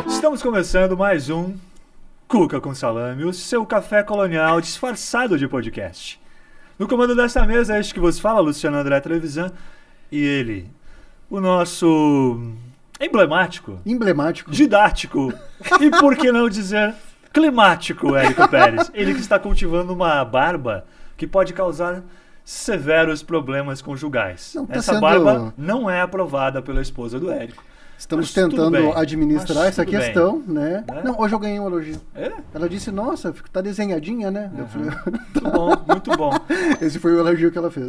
Estamos começando mais um Cuca com Salame, o seu café colonial disfarçado de podcast. No comando desta mesa é este que vos fala, Luciano André Trevisan, e ele, o nosso emblemático, didático e, por que não dizer, climático Érico Pérez. Ele que está cultivando uma barba que pode causar severos problemas conjugais. Essa barba não é aprovada pela esposa do Érico. Estamos tentando administrar essa questão, né? Não, hoje eu ganhei um elogio. Ela disse, nossa, tá desenhadinha, né? Eu falei, muito bom. Esse foi o elogio que ela fez.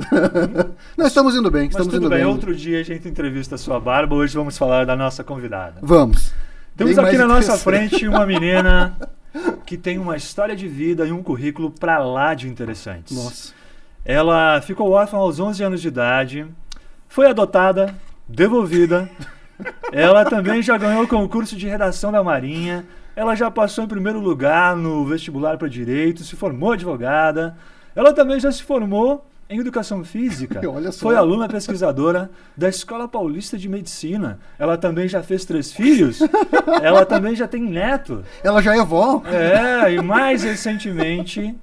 Não, estamos indo bem, estamos indo bem. Outro dia a gente entrevista a sua barba, hoje vamos falar da nossa convidada. Vamos. Temos aqui na nossa frente uma menina que tem uma história de vida e um currículo pra lá de interessantes. Nossa. Ela ficou órfã aos 11 anos de idade, foi adotada, devolvida. Ela também já ganhou o concurso de redação da Marinha. Ela já passou em primeiro lugar no vestibular para Direito, se formou advogada. Ela também já se formou em Educação Física. Olha só. Foi aluna pesquisadora da Escola Paulista de Medicina. Ela também já fez 3 filhos. Ela também já tem neto. Ela já é vó. E mais recentemente,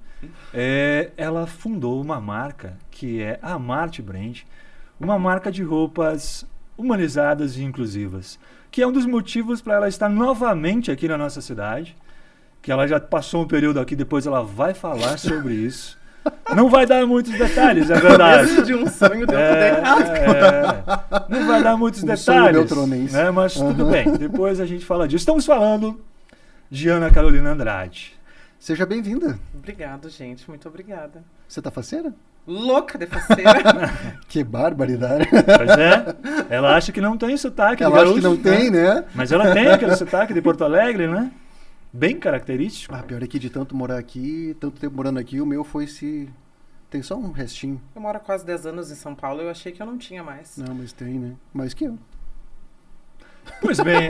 ela fundou uma marca que é a Marte Brand, uma marca de roupas humanizadas e inclusivas, que é um dos motivos para ela estar novamente aqui na nossa cidade, que ela já passou um período aqui, depois ela vai falar sobre isso. Não vai dar muitos detalhes, é verdade. De um sonho deu errado. Não vai dar muitos detalhes, né? Mas tudo bem, depois a gente fala disso. Estamos falando de Ana Carolina Andrade. Seja bem-vinda. Obrigado, gente. Muito obrigada. Você tá faceira? Louca de faceira. Que barbaridade. Pois é. Ela acha que não tem sotaque. Ela acha que não tem, né? Mas ela tem aquele sotaque de Porto Alegre, né? Bem característico. Pior é que de tanto morar aqui, tanto tempo morando aqui, o meu foi se... Tem só um restinho. Eu moro há quase 10 anos em São Paulo, eu achei que eu não tinha mais. Não, mas tem, né? Mais que eu. Pois bem,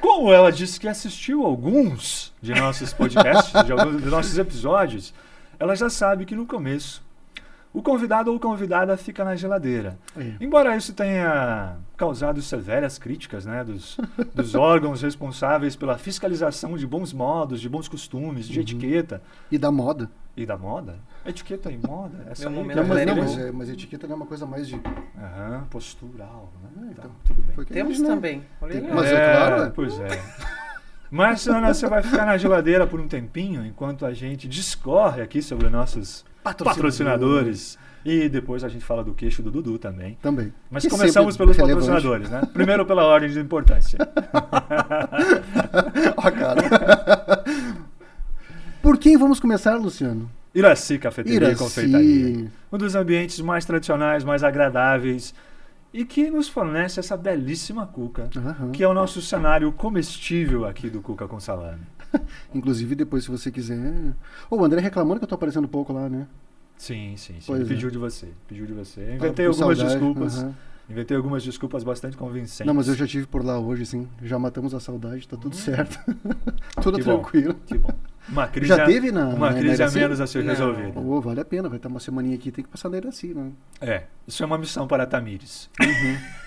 como ela disse que assistiu alguns de nossos podcasts, de alguns de nossos episódios, ela já sabe que no começo o convidado ou convidada fica na geladeira. Embora isso tenha causado severas críticas, né, dos órgãos responsáveis pela fiscalização de bons modos, de bons costumes, de etiqueta. E da moda. E da moda? Etiqueta e moda? Essa aí, mas etiqueta não é uma coisa mais de... postural, né? Então, tudo bem. Temos também. Mas claro. Pois é. Mas, Ana, você vai ficar na geladeira por um tempinho, enquanto a gente discorre aqui sobre nossos patrocinadores. E depois a gente fala do queixo do Dudu também. Mas começamos pelos patrocinadores, né? Primeiro pela ordem de importância. Cara. Por quem vamos começar, Luciano? Iraci Cafeteria e Confeitaria. Um dos ambientes mais tradicionais, mais agradáveis e que nos fornece essa belíssima cuca, que é o nosso cenário comestível aqui do Cuca com Salame. Inclusive, depois, se você quiser... O André reclamando que eu tô aparecendo pouco lá, né? Sim. Pois pediu de você. Inventei algumas desculpas. Inventei algumas desculpas bastante convincentes. Não, mas eu já estive por lá hoje, sim. Já matamos a saudade, tá tudo certo. Tudo tranquilo. Que bom. Uma crise já teve uma crise a menos a ser resolvida. Vale a pena, vai estar uma semaninha aqui, tem que passar na Iraci, né? Isso é uma missão para a Tamires.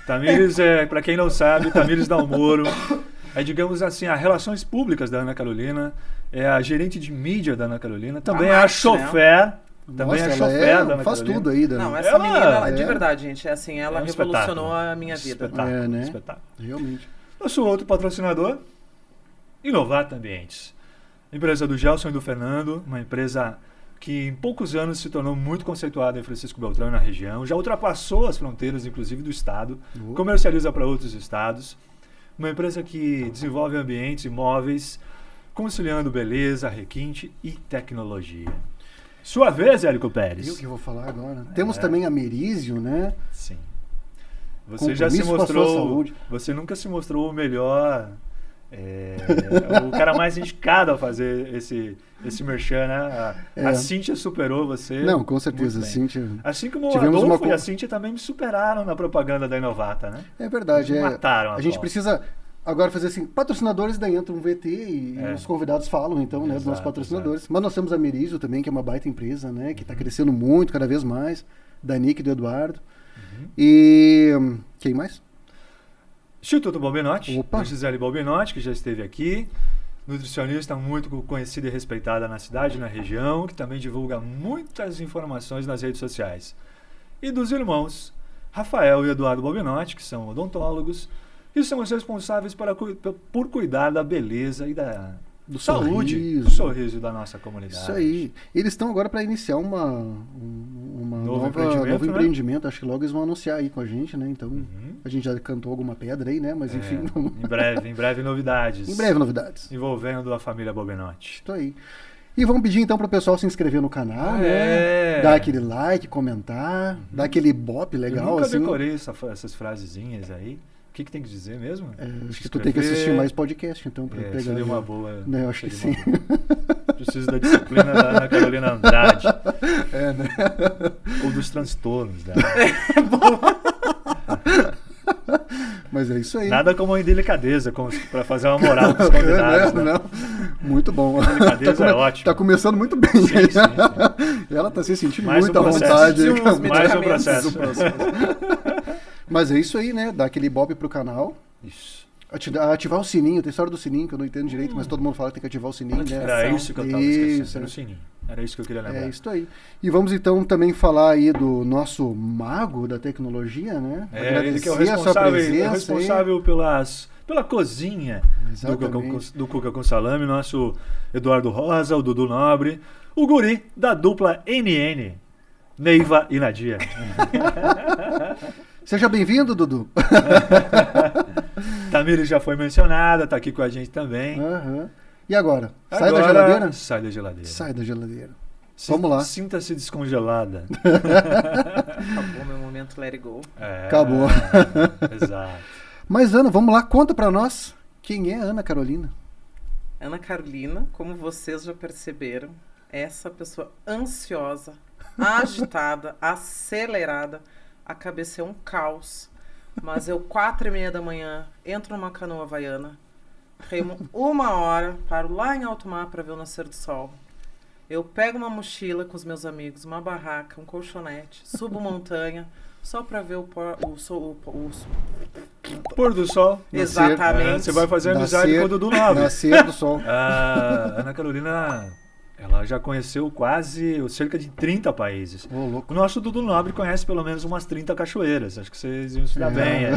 Tamires para quem não sabe, Tamires Dalmoro é, digamos assim, as relações públicas da Ana Carolina, é a gerente de mídia da Ana Carolina, também é a chofer. Também Nossa, é chofer da Ana faz Carolina. tudo aí. Não, essa menina, de verdade, gente, é assim, ela revolucionou a minha vida. Espetáculo. Realmente. Nosso outro patrocinador, Inovata Ambientes. Empresa do Gelson e do Fernando, uma empresa que em poucos anos se tornou muito conceituada em Francisco Beltrão e na região, já ultrapassou as fronteiras, inclusive, do estado, comercializa para outros estados. Uma empresa que desenvolve ambientes imóveis, conciliando beleza, requinte e tecnologia. Sua vez, Érico Pérez. Eu que vou falar agora. Temos também a Merizio, né? Sim. Você já se mostrou... Você nunca se mostrou o melhor... o cara mais indicado a fazer esse merchan, né? A Cíntia superou você. Não, com certeza, a Cíntia. Assim como o Adolfo e a Cíntia também me superaram na propaganda da Inovata, né? É verdade. Mataram a gente precisa Agora fazer assim, patrocinadores, daí entra um VT e os convidados falam, então, né, dos nossos patrocinadores. Exato. Mas nós temos a Merizo também, que é uma baita empresa, né, que está crescendo muito, cada vez mais, da Nick e do Eduardo. E quem mais? Instituto Balbinotti, a Gisele Balbinotti, que já esteve aqui, nutricionista muito conhecida e respeitada na cidade e na região, que também divulga muitas informações nas redes sociais. E dos irmãos Rafael e Eduardo Balbinotti, que são odontólogos, e são os responsáveis por cuidar da beleza e do saúde, do sorriso da nossa comunidade. Isso aí. Eles estão agora para iniciar um novo empreendimento. Né? Acho que logo eles vão anunciar aí com a gente, né? Então, a gente já cantou alguma pedra aí, né? Mas enfim. Em breve novidades. Em breve novidades. Envolvendo a família Balbinotti. Isso aí. E vamos pedir então para o pessoal se inscrever no canal, né? Dar aquele like, comentar, dar aquele bop legal. Eu nunca assim. Decorei essas frasezinhas aí. O que tem que dizer mesmo? Acho que tu tem que assistir mais podcast, então, para pegar. Seria uma boa. Né, eu acho que sim. Preciso da disciplina da Ana Carolina Andrade. Né? Ou dos transtornos dela. Mas é isso aí. Nada como a indelicadeza para fazer uma moral com os convidados. Não. Muito bom. A delicadeza é ótimo. Tá começando muito bem. Sim. Ela tá se sentindo muito à vontade. Mais um processo. Mas é isso aí, né? Dar aquele ibope pro canal. Isso. Ativar o sininho. Tem história do sininho que eu não entendo direito, mas todo mundo fala que tem que ativar o sininho. Né? Era isso que eu tava esquecendo. Era o sininho. Era isso que eu queria lembrar. É isso aí. E vamos então também falar aí do nosso mago da tecnologia, né? Ele que é o responsável pela cozinha do Cuca com Salame, nosso Eduardo Rosa, o Dudu Nobre, o guri da dupla NN, Neiva e Nadia. Seja bem-vindo, Dudu. Tamires já foi mencionada, está aqui com a gente também. E agora? Sai da geladeira? Sai da geladeira. Sai da geladeira. Vamos lá. Sinta-se descongelada. Acabou meu momento let it go. Acabou. Exato. Mas, Ana, vamos lá, conta pra nós. Quem é Ana Carolina? Ana Carolina, como vocês já perceberam, é essa pessoa ansiosa, agitada, acelerada. A cabeça é um caos. Mas eu, 4h30 da manhã, entro numa canoa havaiana, remo 1 hora, paro lá em alto mar para ver o nascer do sol. Eu pego uma mochila com os meus amigos, uma barraca, um colchonete, subo montanha, só para ver o pôr do sol. Exatamente. Você vai fazer amizade com o Dudu Nobre. Nascer do sol. A Ana Carolina, ela já conheceu cerca de 30 países. O nosso Dudu Nobre conhece pelo menos umas 30 cachoeiras. Acho que vocês iam se dar bem aí.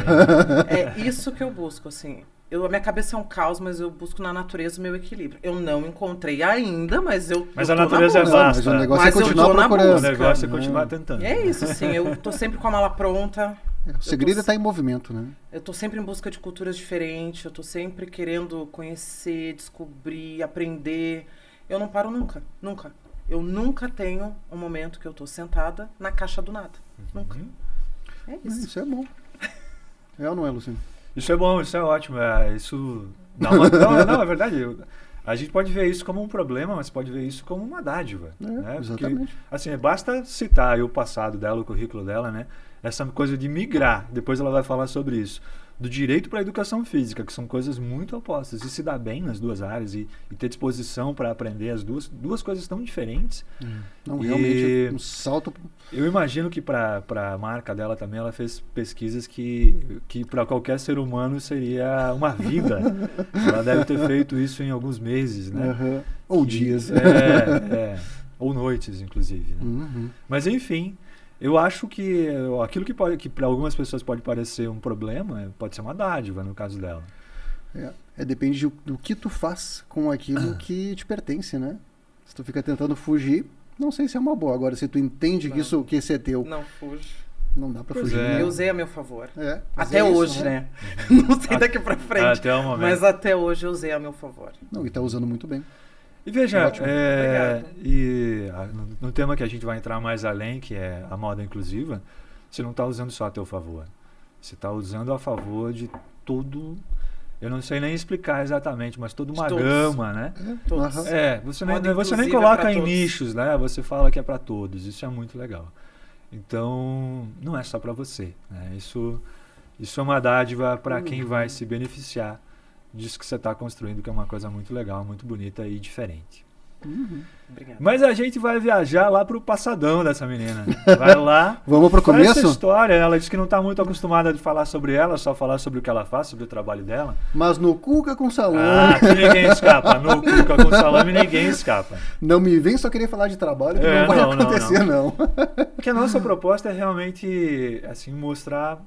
É isso que eu busco, assim. A minha cabeça é um caos, mas eu busco na natureza o meu equilíbrio. Eu não encontrei ainda, mas a natureza é vasta. Mas o negócio é continuar procurando. O negócio é continuar tentando. É isso, assim. Eu tô sempre com a mala pronta. O segredo é estar em movimento, né? Eu tô sempre em busca de culturas diferentes. Eu tô sempre querendo conhecer, descobrir, aprender. Eu não paro nunca. Nunca. Eu nunca tenho um momento que eu tô sentada na caixa do nada. Nunca. É isso. Isso é bom. É ou não é, Luciano? Isso é bom, isso é ótimo. Isso dá não, é verdade. A gente pode ver isso como um problema, mas pode ver isso como uma dádiva. Né? Exatamente. Porque, assim, basta citar aí o passado dela, o currículo dela, né? Essa coisa de migrar, depois ela vai falar sobre isso, do direito para a educação física, que são coisas muito opostas. E se dar bem nas duas áreas e ter disposição para aprender as duas coisas tão diferentes. Não, realmente, um salto. Eu imagino que para a marca dela também, ela fez pesquisas que para qualquer ser humano seria uma vida. Ela deve ter feito isso em alguns meses, né? Ou dias. Ou noites, inclusive. Né? Mas, enfim, eu acho que aquilo que para algumas pessoas pode parecer um problema, pode ser uma dádiva, no caso dela. Depende do que tu faz com aquilo que te pertence, né? Se tu fica tentando fugir, não sei se é uma boa. Agora, se tu entende que esse é teu... Não fujo. Não dá pra fugir. Eu usei a meu favor. Até hoje, né? Não sei daqui pra frente. Até o momento. Mas até hoje eu usei a meu favor. Não, e tá usando muito bem. E veja, no tema que a gente vai entrar mais além, que é a moda inclusiva, você não está usando só a teu favor. Você está usando a favor de todo... Eu não sei nem explicar exatamente, mas toda uma gama, né? Todos. Você nem coloca em nichos, né? Você fala que é para todos. Isso é muito legal. Então, não é só para você, né? Isso é uma dádiva para quem vai se beneficiar disso que você está construindo, que é uma coisa muito legal, muito bonita e diferente. Obrigada. Mas a gente vai viajar lá pro passadão dessa menina. Vai lá. Vamos pro começo? Essa história, ela diz que não está muito acostumada a falar sobre ela, só falar sobre o que ela faz, sobre o trabalho dela. Mas no Cuca com salame. Aqui ninguém escapa. No Cuca com salame ninguém escapa. Não me vem só querer falar de trabalho, que não vai acontecer, não. Porque a nossa proposta é realmente assim, mostrar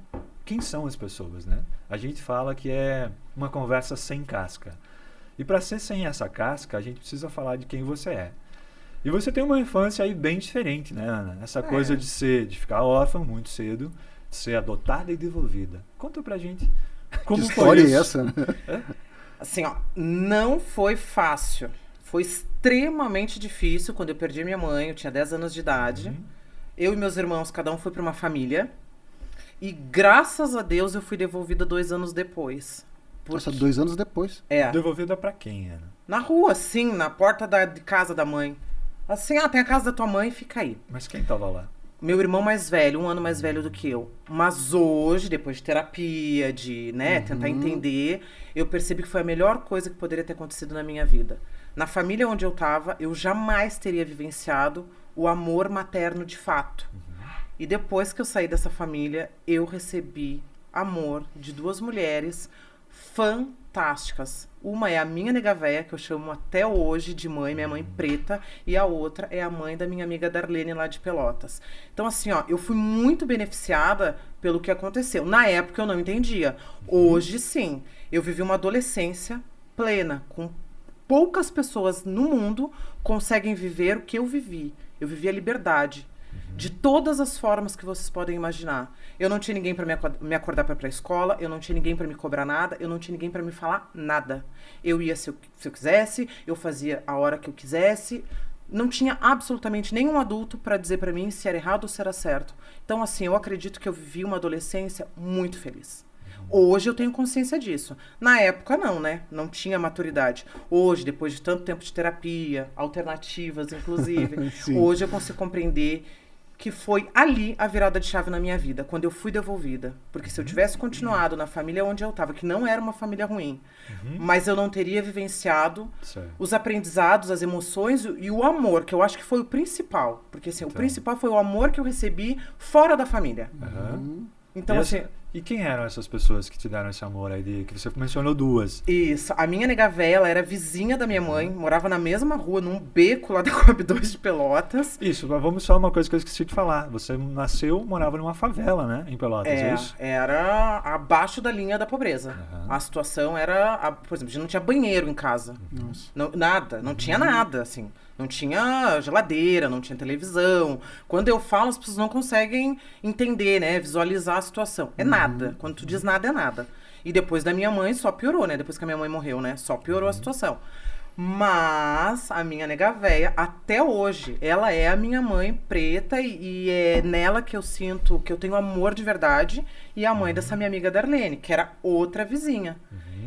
quem são as pessoas, né? A gente fala que é uma conversa sem casca. E para ser sem essa casca, a gente precisa falar de quem você é. E você tem uma infância aí bem diferente, né, Ana? Essa coisa de ficar órfã muito cedo, de ser adotada e devolvida. Conta pra gente como foi isso. Que história é essa? Assim, ó, não foi fácil. Foi extremamente difícil quando eu perdi minha mãe, eu tinha 10 anos de idade. Eu e meus irmãos, cada um foi para uma família. E graças a Deus eu fui devolvida 2 anos depois. Nossa, 2 anos depois. Devolvida pra quem, Ana? Na rua, sim, na porta de casa da mãe. Assim, tem a casa da tua mãe, fica aí. Mas quem tava lá? Meu irmão mais velho, 1 ano mais velho do que eu. Mas hoje, depois de terapia, de tentar entender, eu percebi que foi a melhor coisa que poderia ter acontecido na minha vida. Na família onde eu tava, eu jamais teria vivenciado o amor materno de fato. E depois que eu saí dessa família, eu recebi amor de 2 mulheres fantásticas. Uma é a minha nega véia, que eu chamo até hoje de mãe, minha mãe preta, e a outra é a mãe da minha amiga Darlene, lá de Pelotas. Então, assim, ó, eu fui muito beneficiada pelo que aconteceu. Na época eu não entendia. Hoje, sim, eu vivi uma adolescência plena, com poucas pessoas no mundo conseguem viver o que eu vivi. Eu vivi a liberdade. De todas as formas que vocês podem imaginar. Eu não tinha ninguém para me acordar para ir pra escola, eu não tinha ninguém para me cobrar nada, eu não tinha ninguém para me falar nada. Eu ia se eu quisesse, eu fazia a hora que eu quisesse. Não tinha absolutamente nenhum adulto para dizer para mim se era errado ou se era certo. Então, assim, eu acredito que eu vivi uma adolescência muito feliz. Hoje eu tenho consciência disso. Na época não, né? Não tinha maturidade. Hoje, depois de tanto tempo de terapia, alternativas, inclusive, hoje eu consigo compreender que foi ali a virada de chave na minha vida, quando eu fui devolvida. Porque se eu tivesse continuado na família onde eu estava, que não era uma família ruim, mas eu não teria vivenciado os aprendizados, as emoções e o amor, que eu acho que foi o principal. Porque assim, o principal foi o amor que eu recebi fora da família. Então, E quem eram essas pessoas que te deram esse amor aí, que você mencionou 2? Isso. A minha nega véia, ela era vizinha da minha mãe, morava na mesma rua, num beco lá da Coab 2 de Pelotas. Isso, mas vamos só uma coisa que eu esqueci de falar. Você morava numa favela, né, em Pelotas, é isso? Era abaixo da linha da pobreza. A situação era, por exemplo, a gente não tinha banheiro em casa. Nada, não tinha nada, assim. Não tinha geladeira, não tinha televisão. Quando eu falo, as pessoas não conseguem entender, né? Visualizar a situação. É nada. Quando tu diz nada, é nada. E depois da minha mãe, só piorou, né? Depois que a minha mãe morreu, né? Só piorou a situação. Mas a minha nega véia, até hoje, ela é a minha mãe preta e é nela que eu sinto que eu tenho amor de verdade. E a mãe dessa minha amiga Darlene, que era outra vizinha.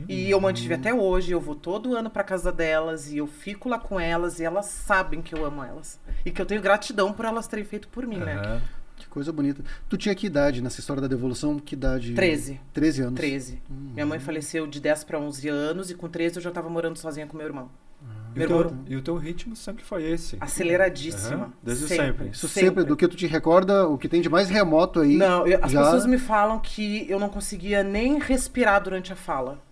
E eu mantive até hoje, eu vou todo ano pra casa delas e eu fico lá com elas e elas sabem que eu amo elas. E que eu tenho gratidão por elas terem feito por mim, né? Que coisa bonita. Tu tinha que idade nessa história da devolução? Que idade? 13. 13 anos? 13. Minha mãe faleceu de 10 para 11 anos e com 13 eu já tava morando sozinha com meu irmão. E o teu ritmo sempre foi esse? Aceleradíssima. Desde sempre. Isso sempre, do que tu te recorda, o que tem de mais remoto aí. Não, as pessoas me falam que eu não conseguia nem respirar durante a fala.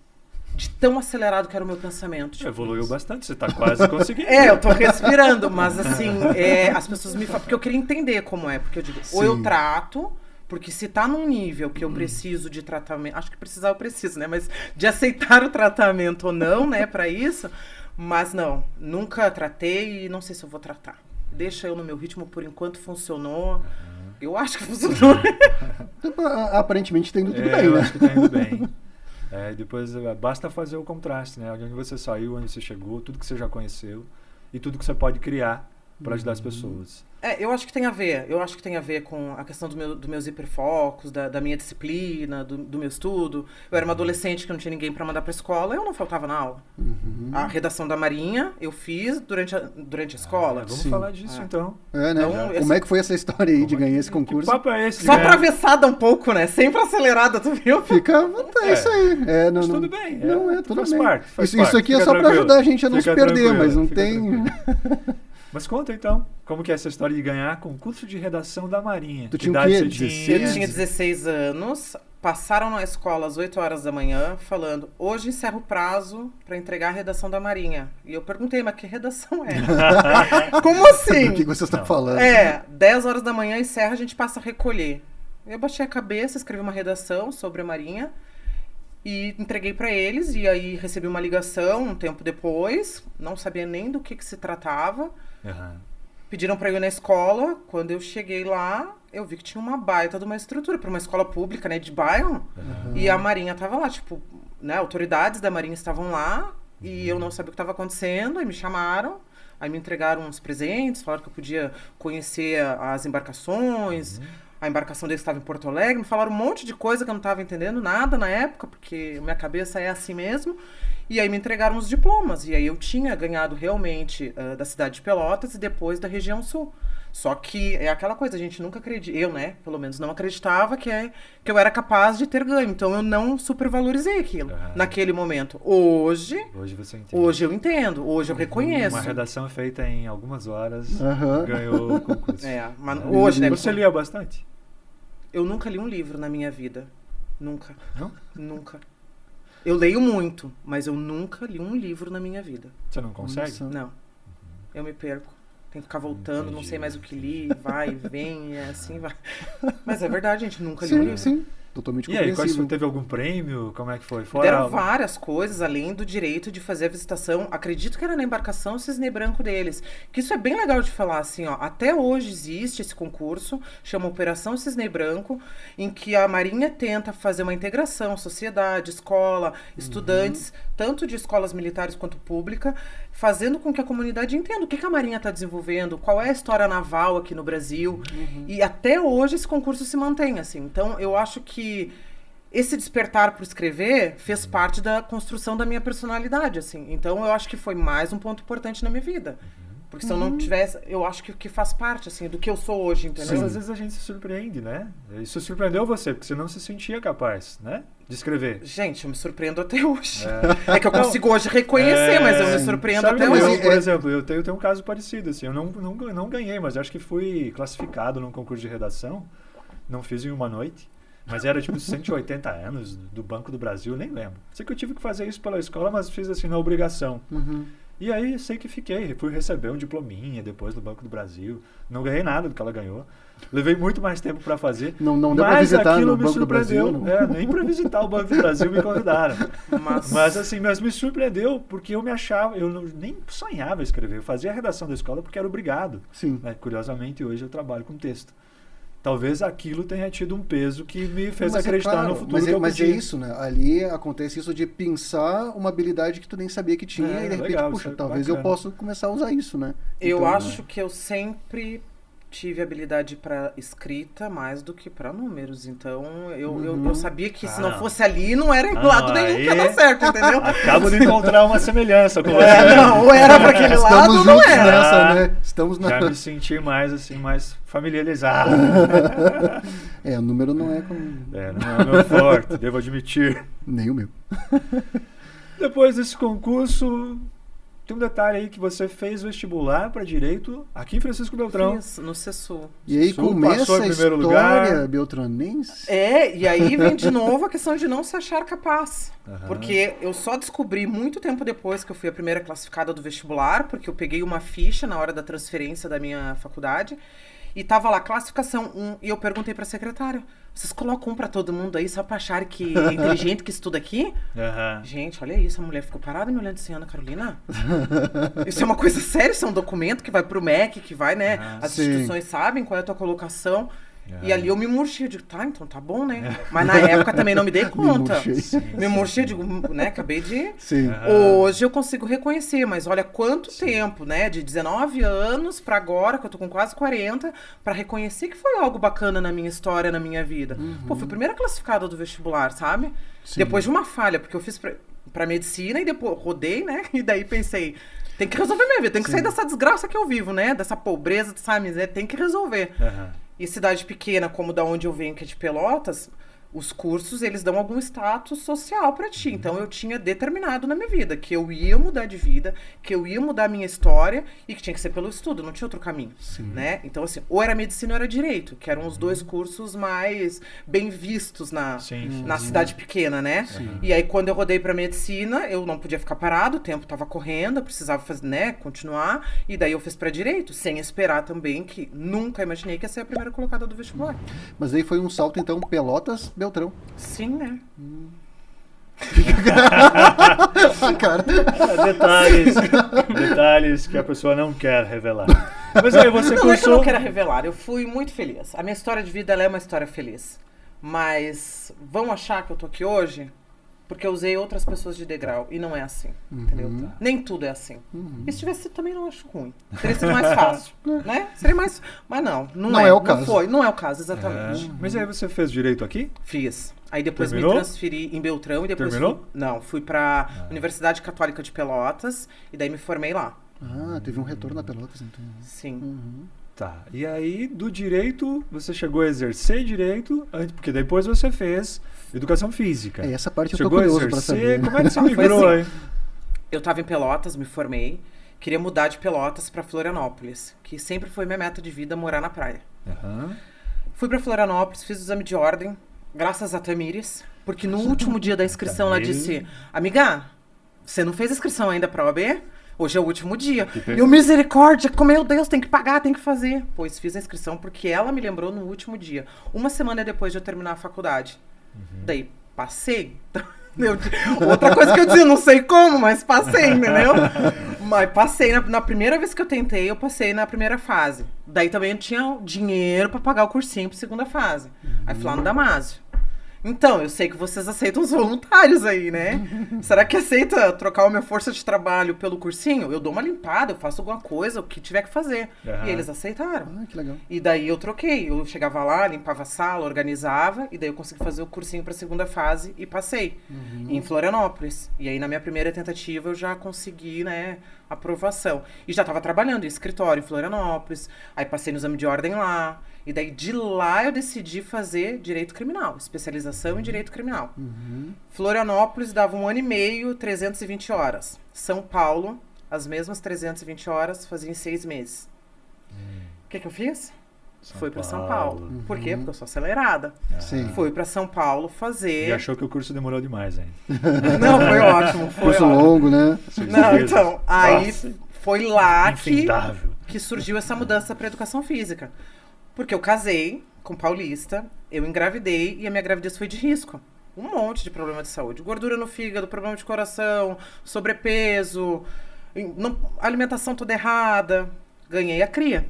De tão acelerado que era o meu pensamento. Tipo, evoluiu bastante, você tá quase conseguindo. Eu tô respirando, mas assim, as pessoas me falam, porque eu queria entender como é, porque eu digo, ou eu trato, porque se tá num nível que eu preciso de tratamento, acho que precisar eu preciso, né, mas de aceitar o tratamento ou não, né, pra isso, mas não, nunca tratei e não sei se eu vou tratar. Deixa eu no meu ritmo, por enquanto funcionou, eu acho que funcionou. Aparentemente tá indo tudo bem, eu né? acho que tá indo bem. Depois basta fazer o contraste, né? De onde você saiu, onde você chegou, tudo que você já conheceu e tudo que você pode criar para ajudar as pessoas. Eu acho que tem a ver. Eu acho que tem a ver com a questão dos meus hiperfocos, da minha disciplina, do meu estudo. Eu era uma adolescente que não tinha ninguém para mandar para escola, eu não faltava na aula. A redação da Marinha eu fiz durante a escola. Vamos falar disso então. Né? Então, como é que foi essa história aí de ganhar esse concurso? Que papo é esse? Só atravessada um pouco, né? Sempre acelerada, tu viu? Fica, é isso aí. Mas tudo bem. Tudo faz bem. Parte, isso aqui é só para ajudar a gente a não se perder, mas não tem... Mas conta então, como que é essa história de ganhar concurso de redação da Marinha? Tu tinha o quê? 16? Eu tinha 16 anos, passaram na escola às 8 horas da manhã, falando, hoje encerra o prazo para entregar a redação da Marinha. E eu perguntei, mas que redação é? Como assim? Do que você está falando? 10 horas da manhã encerra, a gente passa a recolher. Eu baixei a cabeça, escrevi uma redação sobre a Marinha, e entreguei para eles, e aí recebi uma ligação um tempo depois, não sabia nem do que se tratava. Pediram para eu ir na escola. Quando eu cheguei lá, eu vi que tinha uma baita de uma estrutura para uma escola pública, né, de bairro. E a Marinha tava lá, tipo, né, autoridades da Marinha estavam lá, e eu não sabia o que estava acontecendo, aí me chamaram, aí me entregaram uns presentes, falaram que eu podia conhecer as embarcações. A embarcação deles estava em Porto Alegre, me falaram um monte de coisa que eu não estava entendendo nada na época, porque minha cabeça é assim mesmo. E aí me entregaram os diplomas. E aí eu tinha ganhado realmente da cidade de Pelotas e depois da região sul. Só que é aquela coisa, a gente nunca acredita, eu, né, pelo menos não acreditava que eu era capaz de ter ganho. Então eu não supervalorizei aquilo naquele momento. Hoje você entende. Hoje eu entendo, hoje eu reconheço. Uma redação feita em algumas horas ganhou o concurso. Mas hoje, né? Você lia bastante? Eu nunca li um livro na minha vida. Nunca. Não? Nunca. Eu leio muito, mas eu nunca li um livro na minha vida. Você não consegue? Não. Eu me perco. Tem que ficar voltando, não sei mais o que li, vai, vem, assim vai. Mas é verdade, gente, nunca li um livro. Sim. Totalmente compreensível. E aí, teve algum prêmio? Como é que foi? Deram várias coisas, além do direito de fazer a visitação. Acredito que era na embarcação Cisne Branco deles. Que isso é bem legal de falar, assim, ó. Até hoje existe esse concurso, chama Operação Cisne Branco, em que a Marinha tenta fazer uma integração, sociedade, escola, estudantes, tanto de escolas militares quanto pública, fazendo com que a comunidade entenda o que a Marinha está desenvolvendo, qual é a história naval aqui no Brasil. E até hoje esse concurso se mantém, assim. Então, eu acho que esse despertar por escrever fez parte da construção da minha personalidade, assim. Então, eu acho que foi mais um ponto importante na minha vida. Porque se eu não tivesse, eu acho que faz parte, assim, do que eu sou hoje, entendeu? Mas às vezes a gente se surpreende, né? Isso surpreendeu você, porque você não se sentia capaz, né? De escrever. Gente, eu me surpreendo até hoje. É que eu consigo hoje reconhecer, mas eu me surpreendo até hoje. Por exemplo, eu tenho um caso parecido, assim. Eu não ganhei, mas acho que fui classificado num concurso de redação. Não fiz em uma noite. Mas era tipo 180 anos do Banco do Brasil, nem lembro. Sei que eu tive que fazer isso pela escola, mas fiz assim na obrigação. E aí sei que fui receber um diplominha depois do Banco do Brasil. Não ganhei nada do que ela ganhou. Levei muito mais tempo para fazer. Não deu para visitar aquilo no Banco do Brasil, nem para visitar o Banco do Brasil me convidaram. Mas me surpreendeu porque eu nem sonhava escrever. Eu fazia a redação da escola porque era obrigado. Sim. Curiosamente, hoje eu trabalho com texto. Talvez aquilo tenha tido um peso que me fez acreditar no futuro que eu Mas é isso, né? Ali acontece isso de pensar uma habilidade que tu nem sabia que tinha e de repente, puxa, talvez eu possa começar a usar isso, né? Eu acho que eu sempre tive habilidade para escrita mais do que para números. Então, eu sabia que se não fosse ali, não era em lado nenhum que ia dar certo, entendeu? Acabo de encontrar uma semelhança com você. Ou era para aquele lado ou não era. Nessa, né? Estamos já me senti mais familiarizado. O número não é como... não é o meu forte, devo admitir. Nem o meu. Depois desse concurso... Tem um detalhe aí que você fez vestibular para Direito aqui em Francisco Beltrão. Fiz, no CESU. E aí começa a história beltranense? E aí vem de novo a questão de não se achar capaz. Porque eu só descobri muito tempo depois que eu fui a primeira classificada do vestibular, porque eu peguei uma ficha na hora da transferência da minha faculdade, e tava lá, classificação 1, e eu perguntei pra secretária, vocês colocam 1 pra todo mundo aí, só pra acharem que é inteligente que estuda aqui? Gente, olha isso, a mulher ficou parada me olhando assim, Ana Carolina, isso é uma coisa séria, isso é um documento que vai pro MEC, que vai, né, as instituições sabem qual é a tua colocação. E ali eu me murchei, eu digo, tá, então tá bom, né? Mas na época também não me dei conta. Me murchei, digo, né, acabei de... Sim. Hoje eu consigo reconhecer, mas olha quanto tempo, né? De 19 anos pra agora, que eu tô com quase 40, pra reconhecer que foi algo bacana na minha história, na minha vida. Pô, fui a primeira classificada do vestibular, sabe? Sim. Depois de uma falha, porque eu fiz pra medicina e depois rodei, né? E daí pensei, tem que resolver minha vida, tem que sair dessa desgraça que eu vivo, né? Dessa pobreza, dessa miséria, tem que resolver. E cidade pequena, como da onde eu venho, que é de Pelotas, os cursos, eles dão algum status social pra ti. Então, eu tinha determinado na minha vida que eu ia mudar de vida, que eu ia mudar a minha história e que tinha que ser pelo estudo, não tinha outro caminho, né? Então, assim, ou era medicina ou era direito, que eram os dois cursos mais bem vistos na cidade pequena, né? E aí, quando eu rodei pra medicina, eu não podia ficar parado, o tempo tava correndo, eu precisava fazer, né, continuar, e daí eu fiz pra direito, sem esperar também, que nunca imaginei que ia ser a primeira colocada do vestibular. Mas aí foi um salto, então, Pelotas, Beltrão. Sim, né? Cara. Detalhes que a pessoa não quer revelar. Mas aí você Não é que eu cursou... não quero revelar, eu fui muito feliz. A minha história de vida, ela é uma história feliz. Mas vão achar que eu tô aqui hoje porque eu usei outras pessoas de degrau. E não é assim, entendeu? Nem tudo é assim. E se tivesse sido, também não acho ruim. Teria sido mais fácil, né? Seria mais... Mas não é o caso. Não foi, não é o caso, exatamente. Mas aí você fez direito aqui? Fiz. Aí depois Terminou? me transferi em Beltrão e depois Terminou? fui pra Universidade Católica de Pelotas e daí me formei lá. Ah, teve um retorno a Pelotas, então. Sim. Tá. E aí, do direito, você chegou a exercer direito, porque depois você fez educação física. Essa parte Chegou eu tô curioso a pra exercer, saber. como é que você Foi migrou assim. aí? Eu tava em Pelotas, me formei, queria mudar de Pelotas pra Florianópolis, que sempre foi minha meta de vida, morar na praia. Fui pra Florianópolis, fiz o exame de ordem, graças a Tamires, porque no último dia da inscrição ela disse, amiga, você não fez inscrição ainda pra OAB? Hoje é o último dia. E eu, misericórdia, meu Deus, tem que pagar, tem que fazer. Pois fiz a inscrição porque ela me lembrou no último dia. Uma semana depois de eu terminar a faculdade. Daí, passei. Outra coisa que eu dizia, não sei como, mas passei, entendeu? Mas passei. Na primeira vez que eu tentei, eu passei na primeira fase. Daí também eu tinha dinheiro pra pagar o cursinho pra segunda fase. Aí fui lá no Damásio. Então, eu sei que vocês aceitam os voluntários aí, né? Será que aceita trocar a minha força de trabalho pelo cursinho? Eu dou uma limpada, eu faço alguma coisa, o que tiver que fazer. E eles aceitaram. Ah, que legal. E daí eu troquei. Eu chegava lá, limpava a sala, organizava, e daí eu consegui fazer o cursinho pra segunda fase e passei. Em Florianópolis. E aí, na minha primeira tentativa, eu já consegui, né, aprovação. E já tava trabalhando em escritório em Florianópolis. Aí passei no exame de ordem lá. E daí, de lá, eu decidi fazer Direito Criminal. Especialização em Direito Criminal. Florianópolis dava 1 ano e meio, 320 horas. São Paulo, as mesmas 320 horas, fazia em 6 meses. O que eu fiz? Fui para São Paulo. Por quê? Porque eu sou acelerada. Sim. Fui para São Paulo fazer... E achou que o curso demorou demais ainda. Não, foi ótimo. Foi Curso ótimo. longo, né? Não, então, aí foi lá Infindável. que surgiu essa mudança para educação física. Porque eu casei com paulista, eu engravidei e a minha gravidez foi de risco. Um monte de problema de saúde. Gordura no fígado, problema de coração, sobrepeso, alimentação toda errada. Ganhei a cria.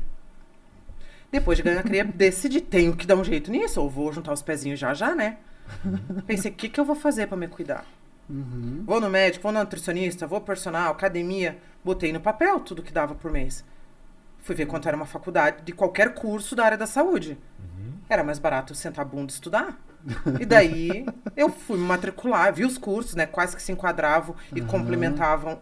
Depois de ganhar a cria, decidi, tenho que dar um jeito nisso, ou vou juntar os pezinhos já, né? Pensei, o que eu vou fazer pra me cuidar? Vou no médico, vou no nutricionista, vou personal, academia. Botei no papel tudo que dava por mês. Fui ver quanto era uma faculdade de qualquer curso da área da saúde. Era mais barato eu sentar a bunda e estudar. E daí eu fui me matricular, vi os cursos, né, quais que se enquadravam e complementavam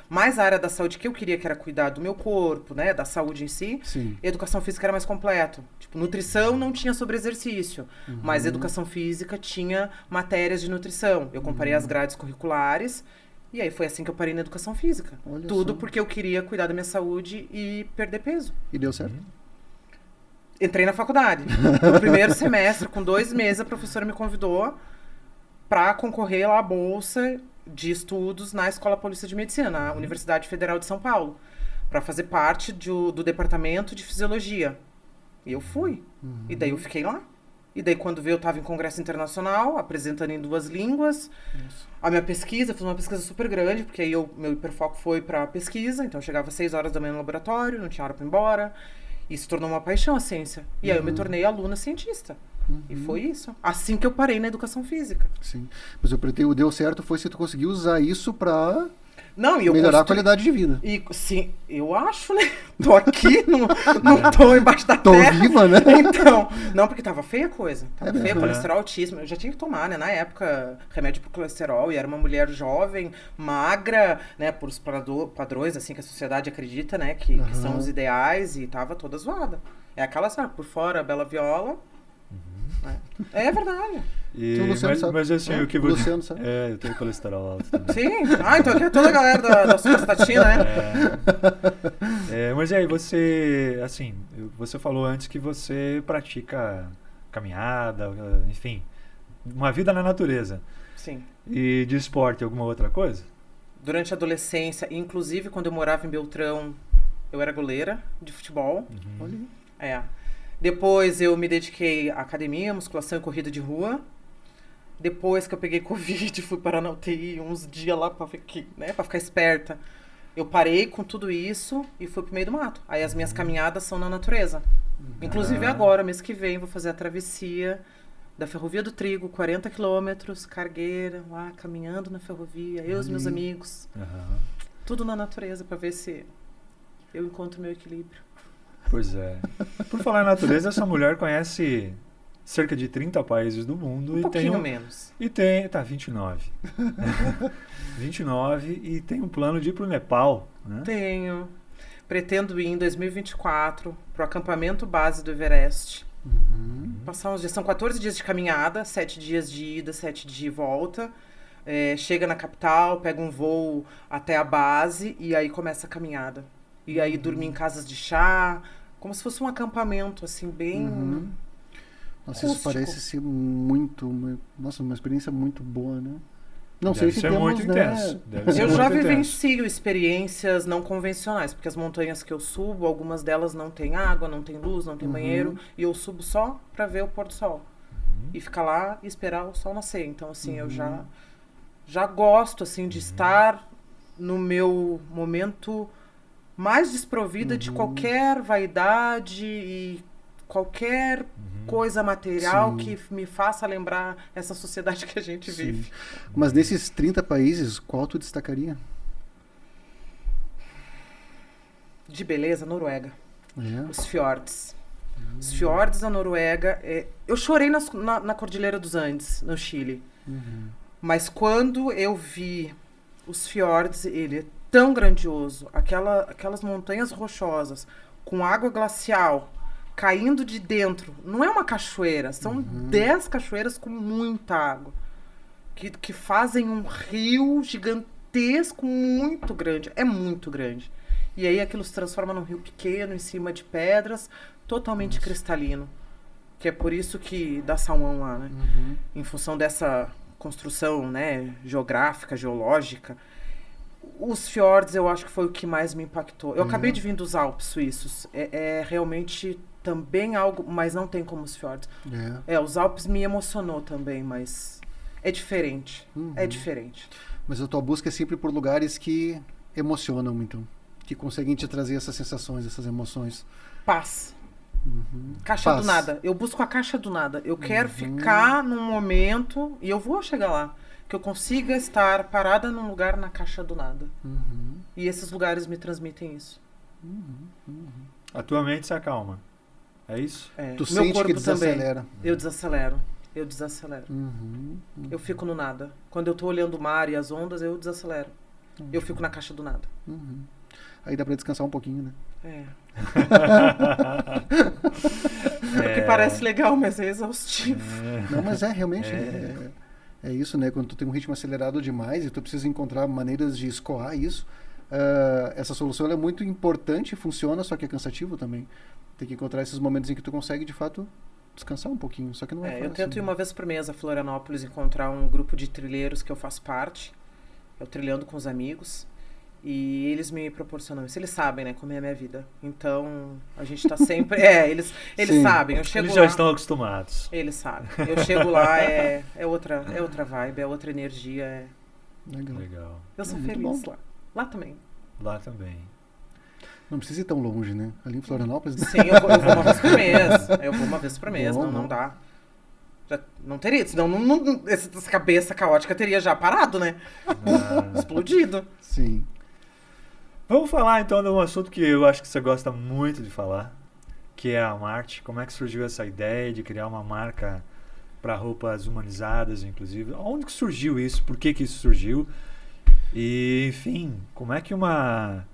mais a área da saúde que eu queria, que era cuidar do meu corpo, né, da saúde em si. Sim. Educação física era mais completo. Tipo, nutrição não tinha sobre exercício, mas educação física tinha matérias de nutrição. Eu comparei as grades curriculares. E aí foi assim que eu parei na educação física. Olha Tudo só. porque eu queria cuidar da minha saúde e perder peso. E deu certo? Entrei na faculdade. No primeiro semestre, com 2 meses, a professora me convidou para concorrer lá à bolsa de estudos na Escola Paulista de Medicina, na Universidade Federal de São Paulo, para fazer parte do departamento de fisiologia. E eu fui. E daí eu fiquei lá. E daí, quando veio, eu estava em congresso internacional, apresentando em 2 línguas. A minha pesquisa, fiz uma pesquisa super grande, porque aí meu hiperfoco foi para pesquisa. Então, eu chegava às 6 horas da manhã no laboratório, não tinha hora para ir embora. E se tornou uma paixão a ciência. E aí eu me tornei aluna cientista. E foi isso. Assim que eu parei na educação física. Sim. Mas o deu certo foi se tu conseguiu usar isso pra melhorar a qualidade de vida. E, sim, eu acho, né? Tô aqui, não tô embaixo da terra. Tô viva, né? Então, não, porque tava feia a coisa. Tava feia, colesterol altíssimo. Eu já tinha que tomar, né? Na época, remédio pro colesterol. E era uma mulher jovem, magra, né? Por os padrões, assim, que a sociedade acredita, né? Que são os ideais. E tava toda zoada. É aquela, sabe? Por fora, Bela Viola. É verdade. Mas assim, o que você... Luciano sabe? Eu tenho colesterol alto também. Sim. Então aqui é toda a galera da Superstatina, né? Mas aí, você, assim, você falou antes que você pratica caminhada, enfim, uma vida na natureza. Sim. E de esporte, alguma outra coisa? Durante a adolescência, inclusive quando eu morava em Beltrão, eu era goleira de futebol. Olha aí. Depois eu me dediquei à academia, musculação e corrida de rua. Depois que eu peguei Covid, fui parar na UTI uns dias lá pra ficar esperta. Eu parei com tudo isso e fui pro meio do mato. Aí as minhas caminhadas são na natureza. Inclusive agora, mês que vem, vou fazer a travessia da Ferrovia do Trigo, 40 quilômetros, cargueira, lá caminhando na ferrovia, eu e os meus amigos. Tudo na natureza pra ver se eu encontro meu equilíbrio. Pois é. Por falar em natureza, essa mulher conhece cerca de 30 países do mundo. Um pouquinho menos. E tem... Tá, 29. 29 e tem um plano de ir pro Nepal, né? Tenho. Pretendo ir em 2024 pro acampamento base do Everest. Passar uns dias. São 14 dias de caminhada, 7 dias de ida, 7 de volta. Chega na capital, pega um voo até a base e aí começa a caminhada. E aí dormir em casas de chá, como se fosse um acampamento, assim, bem... Nossa, isso parece ser uma experiência muito boa, né? Não Deve sei se ser temos, muito intenso. Eu já vivencio experiências não convencionais, porque as montanhas que eu subo, algumas delas não tem água, não tem luz, não tem banheiro, e eu subo só pra ver o pôr do sol. E ficar lá e esperar o sol nascer. Então, assim, eu já gosto, assim, de estar no meu momento mais desprovida de qualquer vaidade e qualquer coisa material que me faça lembrar essa sociedade que a gente vive. Mas desses 30 países, qual tu destacaria? De beleza, Noruega. Os fiordes. Os fiordes da Noruega... Eu chorei na Cordilheira dos Andes, no Chile. Mas quando eu vi os fiordes, ele é tão grandioso. Aquelas montanhas rochosas, com água glacial, caindo de dentro. Não é uma cachoeira, são 10 cachoeiras com muita água. Que fazem um rio gigantesco, muito grande. É muito grande. E aí aquilo se transforma num rio pequeno, em cima de pedras, totalmente cristalino. Que é por isso que dá salmão lá, né? Em função dessa construção, né, geográfica, geológica. Os fiordes eu acho que foi o que mais me impactou. Eu acabei de vir dos Alpes suíços. É realmente também algo, mas não tem como os fiordes. Os Alpes me emocionou também, mas é diferente. É diferente. Mas a tua busca é sempre por lugares que emocionam, então. Que conseguem te trazer essas sensações, essas emoções. Paz. Caixa do nada. Eu busco a caixa do nada. Eu quero ficar num momento, e eu vou chegar lá, que eu consiga estar parada num lugar na caixa do nada. E esses lugares me transmitem isso. A tua mente se acalma. É isso? Tu sente que desacelera. Também. Eu desacelero. Eu fico no nada. Quando eu tô olhando o mar e as ondas, eu desacelero. Eu fico na caixa do nada. Aí dá pra descansar um pouquinho, né? O que parece legal, mas é exaustivo. Não, mas realmente é isso, né? Quando tu tem um ritmo acelerado demais e tu precisa encontrar maneiras de escoar isso, essa solução ela é muito importante e funciona, só que é cansativo também. Tem que encontrar esses momentos em que tu consegue, de fato, descansar um pouquinho, só que não é fácil. Eu tento ir uma vez por mês a Florianópolis encontrar um grupo de trilheiros que eu faço parte. Eu trilhando com os amigos. E eles me proporcionam isso. Eles sabem, né, como é a minha vida. Então, a gente tá sempre... eles sabem. Eu chego eles lá, já estão acostumados. Eles sabem. Eu chego lá, é outra vibe, é outra energia. Legal. Eu sou feliz lá. Lá também. Lá também. Não precisa ir tão longe, né? Ali em Florianópolis. Sim, eu vou uma vez por mês. Eu vou uma vez por mês, Bom, não dá. Já não teria, senão essa cabeça caótica teria já parado, né? Explodido. Sim. Vamos falar então de um assunto que eu acho que você gosta muito de falar, que é a Marte. Como é que surgiu essa ideia de criar uma marca para roupas humanizadas, inclusive? Onde que surgiu isso? Por que isso surgiu? E, enfim, como é que uma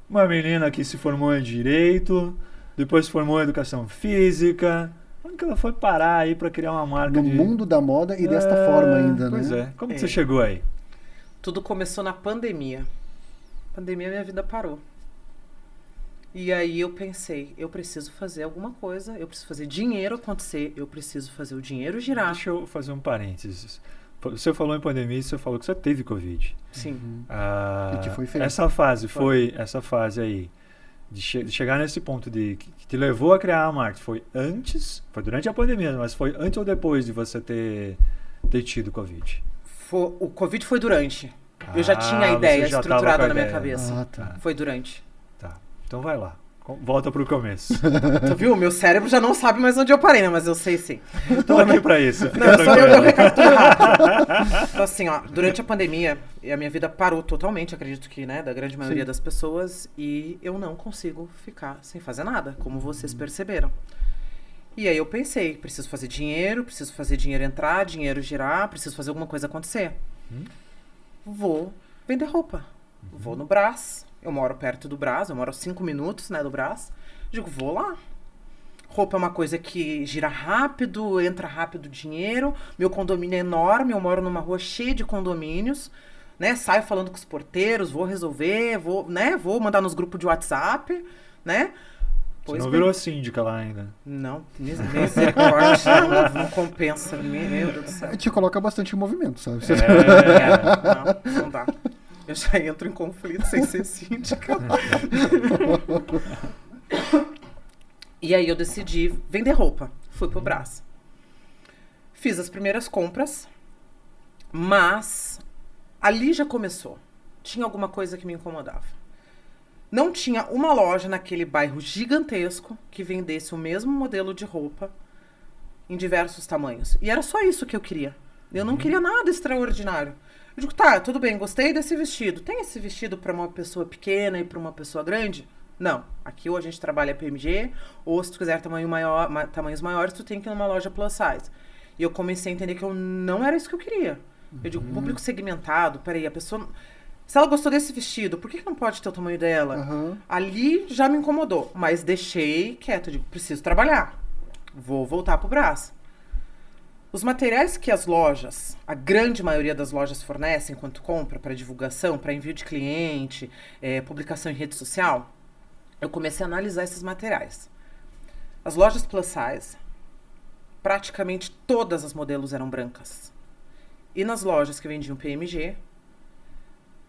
menina que se formou em Direito, depois se formou em Educação Física, onde que ela foi parar aí para criar uma marca No mundo da moda e desta forma ainda, pois né? Pois é. Como que você chegou aí? Tudo começou na pandemia. Pandemia, minha vida parou. E aí eu pensei, eu preciso fazer alguma coisa, eu preciso fazer dinheiro acontecer, eu preciso fazer o dinheiro girar. Deixa eu fazer um parênteses. Você falou em pandemia, você falou que você teve Covid. Sim. E que foi feito. Essa fase aí, de chegar nesse ponto que te levou a criar a Marte, foi durante a pandemia, mas foi antes ou depois de você ter tido Covid? O Covid foi durante. Eu já tinha a ideia estruturada na minha cabeça. Tá. Foi durante. Tá. Então vai lá. Volta pro começo. Tu viu? Meu cérebro já não sabe mais onde eu parei, né? Mas eu sei sim. Tô aqui pra isso. Não, só eu recapitulo rápido. Então assim, ó, durante a pandemia, a minha vida parou totalmente, acredito que, né, da grande maioria das pessoas, e eu não consigo ficar sem fazer nada, como vocês perceberam. E aí eu pensei, preciso fazer dinheiro entrar, dinheiro girar, preciso fazer alguma coisa acontecer. Vou vender roupa. Vou no Brás. Eu moro perto do Brás, eu moro a 5 minutos, né, do Brás. Digo, vou lá. Roupa é uma coisa que gira rápido, entra rápido dinheiro. Meu condomínio é enorme, eu moro numa rua cheia de condomínios, né? Saio falando com os porteiros, vou resolver, vou mandar nos grupos de WhatsApp, né? Você não virou síndica lá ainda? Não, misericórdia, não compensa. Meu Deus do céu. Te coloca bastante em movimento, sabe? Não dá. Eu já entro em conflito sem ser síndica. E aí eu decidi vender roupa. Fui pro Brás. Fiz as primeiras compras, mas ali já começou. Tinha alguma coisa que me incomodava. Não tinha uma loja naquele bairro gigantesco que vendesse o mesmo modelo de roupa em diversos tamanhos. E era só isso que eu queria. Eu não queria nada extraordinário. Eu digo, tá, tudo bem, gostei desse vestido. Tem esse vestido para uma pessoa pequena e para uma pessoa grande? Não. Aqui ou a gente trabalha PMG, ou se tu quiser tamanhos maiores, tu tem que ir numa loja plus size. E eu comecei a entender que não era isso que eu queria. Eu digo, público segmentado, peraí, a pessoa... Se ela gostou desse vestido, por que não pode ter o tamanho dela? Ali já me incomodou, mas deixei quieto. Eu digo, preciso trabalhar. Vou voltar pro Brás. Os materiais que as lojas, a grande maioria das lojas fornecem enquanto compra, para divulgação, para envio de cliente, publicação em rede social, eu comecei a analisar esses materiais. As lojas plus size, praticamente todas as modelos eram brancas. E nas lojas que vendiam PMG,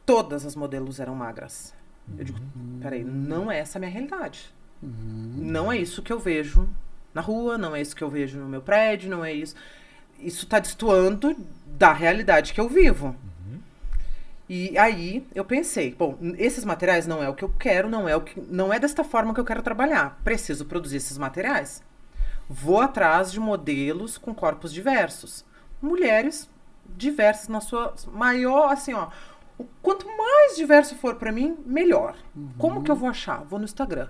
todas as modelos eram magras. Eu digo, peraí, não é essa a minha realidade. Não é isso que eu vejo na rua, não é isso que eu vejo no meu prédio, não é isso. Isso está destoando da realidade que eu vivo. E aí eu pensei, bom, esses materiais não é o que eu quero, não é desta forma que eu quero trabalhar. Preciso produzir esses materiais. Vou atrás de modelos com corpos diversos. Mulheres diversas na sua maior, assim, ó. Quanto mais diverso for para mim, melhor. Como que eu vou achar? Vou no Instagram.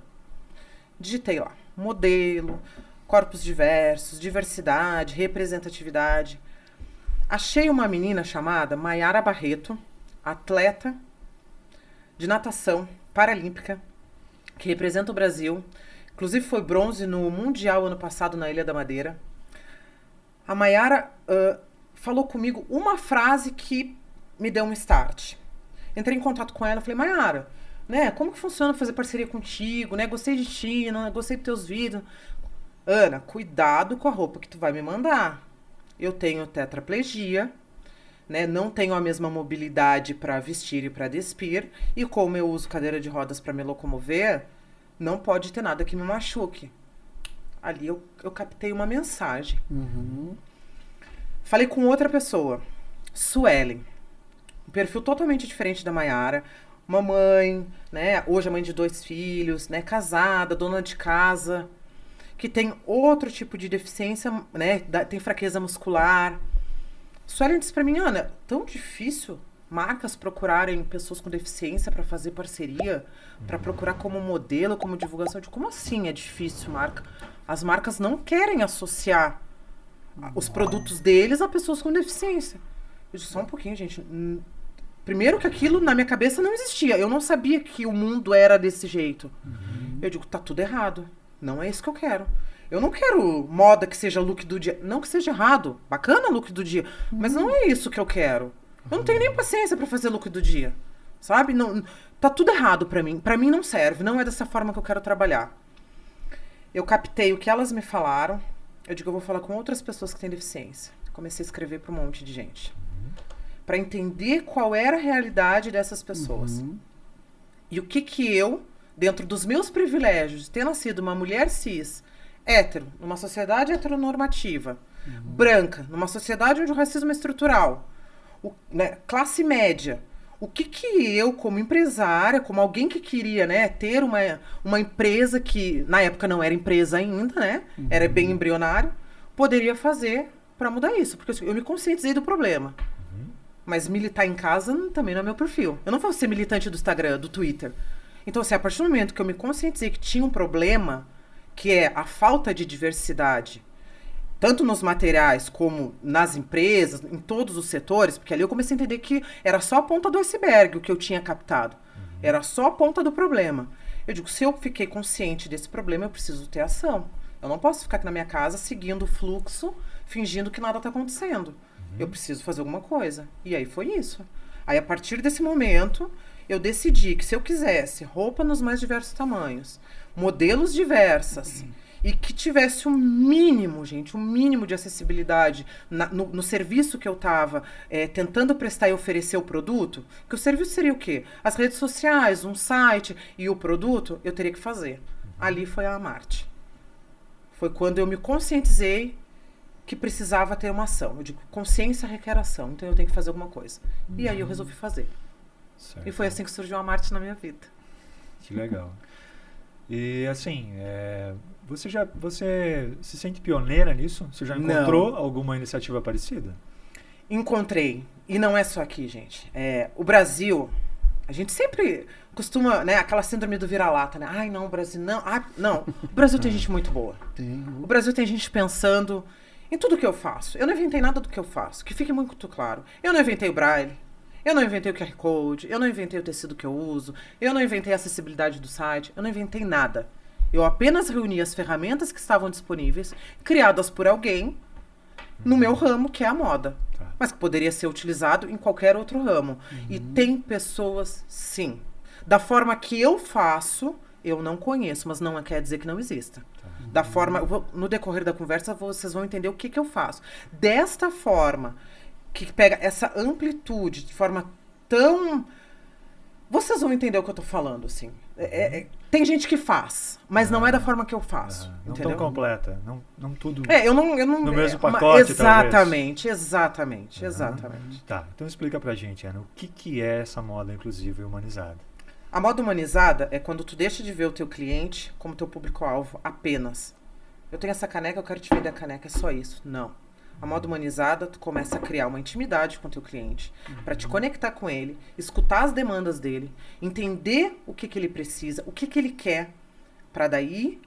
Digitei lá, modelo, corpos diversos, diversidade, representatividade. Achei uma menina chamada Mayara Barreto, atleta de natação paralímpica, que representa o Brasil. Inclusive foi bronze no Mundial ano passado na Ilha da Madeira. A Mayara falou comigo uma frase que me deu um start. Entrei em contato com ela, falei, Mayara, né, como que funciona fazer parceria contigo, né, gostei de ti, né, gostei dos teus vídeos. Ana, cuidado com a roupa que tu vai me mandar. Eu tenho tetraplegia, né, não tenho a mesma mobilidade para vestir e para despir, e como eu uso cadeira de rodas para me locomover, não pode ter nada que me machuque. Ali eu captei uma mensagem. Falei com outra pessoa, Suelen. Um perfil totalmente diferente da Mayara, mamãe, né? Hoje é mãe de 2 filhos, né? Casada, dona de casa, que tem outro tipo de deficiência, né? Tem fraqueza muscular. Suelen disse pra mim, Ana, tão difícil marcas procurarem pessoas com deficiência para fazer parceria, para procurar como modelo, como divulgação. Eu digo, como assim é difícil, marca? As marcas não querem associar os produtos deles a pessoas com deficiência. Eu disse, só um pouquinho, gente. Primeiro que aquilo na minha cabeça não existia. Eu não sabia que o mundo era desse jeito. Eu digo, tá tudo errado. Não é isso que eu quero. Eu não quero moda que seja look do dia. Não que seja errado. Bacana look do dia. Mas não é isso que eu quero. Eu não tenho nem paciência pra fazer look do dia. Sabe? Não, tá tudo errado pra mim. Pra mim não serve. Não é dessa forma que eu quero trabalhar. Eu captei o que elas me falaram. Eu digo, eu vou falar com outras pessoas que têm deficiência. Comecei a escrever pra um monte de gente. Pra entender qual era a realidade dessas pessoas. E o que eu, dentro dos meus privilégios, de ter nascido uma mulher cis, hétero, numa sociedade heteronormativa, branca, numa sociedade onde o racismo é estrutural, né, classe média, o que eu, como empresária, como alguém que queria, né, ter uma empresa que, na época não era empresa ainda, né, era bem embrionário, poderia fazer para mudar isso? Porque eu me conscientizei do problema. Mas militar em casa também não é meu perfil. Eu não vou ser militante do Instagram, do Twitter. Então, assim, a partir do momento que eu me conscientizei que tinha um problema, que é a falta de diversidade, tanto nos materiais como nas empresas, em todos os setores, porque ali eu comecei a entender que era só a ponta do iceberg o que eu tinha captado. Era só a ponta do problema. Eu digo, se eu fiquei consciente desse problema, eu preciso ter ação. Eu não posso ficar aqui na minha casa seguindo o fluxo, fingindo que nada está acontecendo. Eu preciso fazer alguma coisa. E aí foi isso. Aí, a partir desse momento, eu decidi que se eu quisesse roupa nos mais diversos tamanhos, modelos diversas, e que tivesse um mínimo, gente, um mínimo de acessibilidade no serviço que eu estava tentando prestar e oferecer o produto, que o serviço seria o quê? As redes sociais, um site e o produto, eu teria que fazer. Ali foi a Amarte. Foi quando eu me conscientizei que precisava ter uma ação. Eu digo, consciência requer ação, então eu tenho que fazer alguma coisa. E aí eu resolvi fazer. Certo. E foi assim que surgiu a Amarte na minha vida. Que legal. E assim, você se sente pioneira nisso? Você já encontrou alguma iniciativa parecida? Encontrei. E não é só aqui, gente. O Brasil, a gente sempre costuma, né, aquela síndrome do vira-lata, né? Ai, não, o Brasil não. Não, o Brasil tem gente muito boa. O Brasil tem gente pensando em tudo que eu faço. Eu não inventei nada do que eu faço, que fique muito claro. Eu não inventei o Braille, eu não inventei o QR Code, eu não inventei o tecido que eu uso, eu não inventei a acessibilidade do site, eu não inventei nada. Eu apenas reuni as ferramentas que estavam disponíveis, criadas por alguém no meu ramo, que é a moda. Mas que poderia ser utilizado em qualquer outro ramo. E tem pessoas, sim. Da forma que eu faço, eu não conheço, mas não quer dizer que não exista. Da forma, no decorrer da conversa, vocês vão entender o que eu faço. Desta forma, que pega essa amplitude de forma tão... Vocês vão entender o que eu tô falando, assim. Tem gente que faz, mas não é da forma que eu faço. Não entendeu? tão completa, não tudo eu não no mesmo pacote, exatamente. Tá, então explica pra gente, Ana, o que é essa moda inclusiva e humanizada? A moda humanizada é quando tu deixa de ver o teu cliente como teu público-alvo apenas. Eu tenho essa caneca, eu quero te vender a caneca, é só isso. Não. A moda humanizada, tu começa a criar uma intimidade com o teu cliente, para te conectar com ele, escutar as demandas dele, entender o que ele precisa, o que ele quer, para daí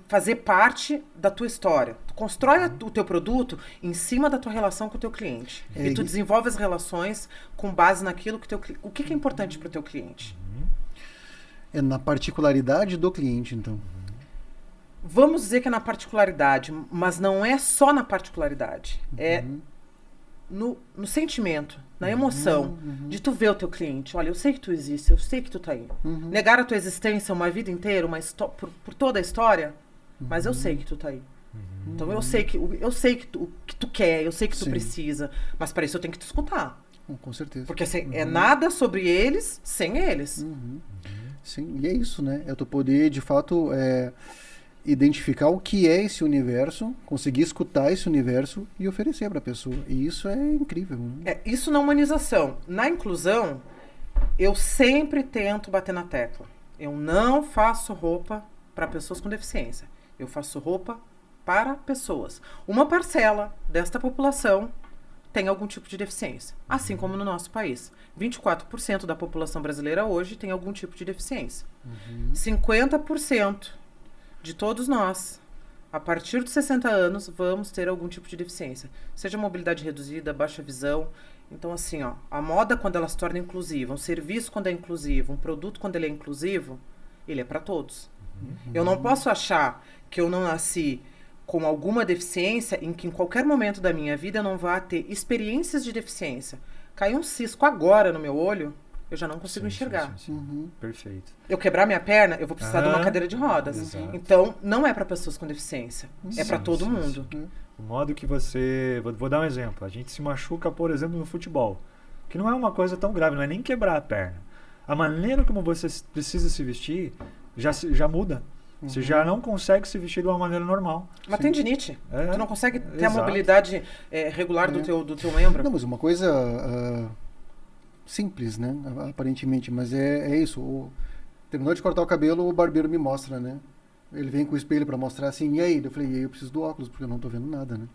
fazer parte da tua história. Tu constrói o teu produto em cima da tua relação com o teu cliente. E tu desenvolve as relações com base naquilo que o que é importante para o teu cliente. É na particularidade do cliente, então. Vamos dizer que é na particularidade, mas não é só na particularidade. É no sentimento, na emoção de tu ver o teu cliente. Olha, eu sei que tu existe, eu sei que tu tá aí. Negar a tua existência uma vida inteira, por toda a história, mas eu sei que tu tá aí. Então eu sei que tu quer, eu sei que tu precisa, mas para isso eu tenho que te escutar. Com certeza. Porque assim, é nada sobre eles sem eles. Sim, e é isso, né? É tu poder, de fato, identificar o que é esse universo, conseguir escutar esse universo e oferecer para a pessoa. E isso é incrível. Né? Isso na humanização. Na inclusão, eu sempre tento bater na tecla. Eu não faço roupa para pessoas com deficiência. Eu faço roupa para pessoas. Uma parcela desta população tem algum tipo de deficiência. Assim como no nosso país. 24% da população brasileira hoje tem algum tipo de deficiência. 50% de todos nós, a partir dos 60 anos, vamos ter algum tipo de deficiência. Seja mobilidade reduzida, baixa visão. Então, assim, ó, a moda, quando ela se torna inclusiva, um serviço, quando é inclusivo, um produto, quando ele é inclusivo, ele é para todos. Eu não posso achar que eu não nasci com alguma deficiência em que em qualquer momento da minha vida eu não vá ter experiências de deficiência. Caiu um cisco agora no meu olho, eu já não consigo enxergar. Perfeito. Eu quebrar minha perna, eu vou precisar de uma cadeira de rodas. Exato. Então, não é para pessoas com deficiência. É para todo mundo. O modo que você... Vou dar um exemplo. A gente se machuca, por exemplo, no futebol. Que não é uma coisa tão grave, não é nem quebrar a perna. A maneira como você precisa se vestir já muda. Você já não consegue se vestir de uma maneira normal. Uma tendinite. Tu não consegue ter a Exato. mobilidade regular do teu membro. Não, mas uma coisa simples, né? Aparentemente, mas é isso. Terminou de cortar o cabelo, o barbeiro me mostra, né? Ele vem com o espelho para mostrar assim, e aí? Eu falei, e aí eu preciso do óculos, porque eu não tô vendo nada, né?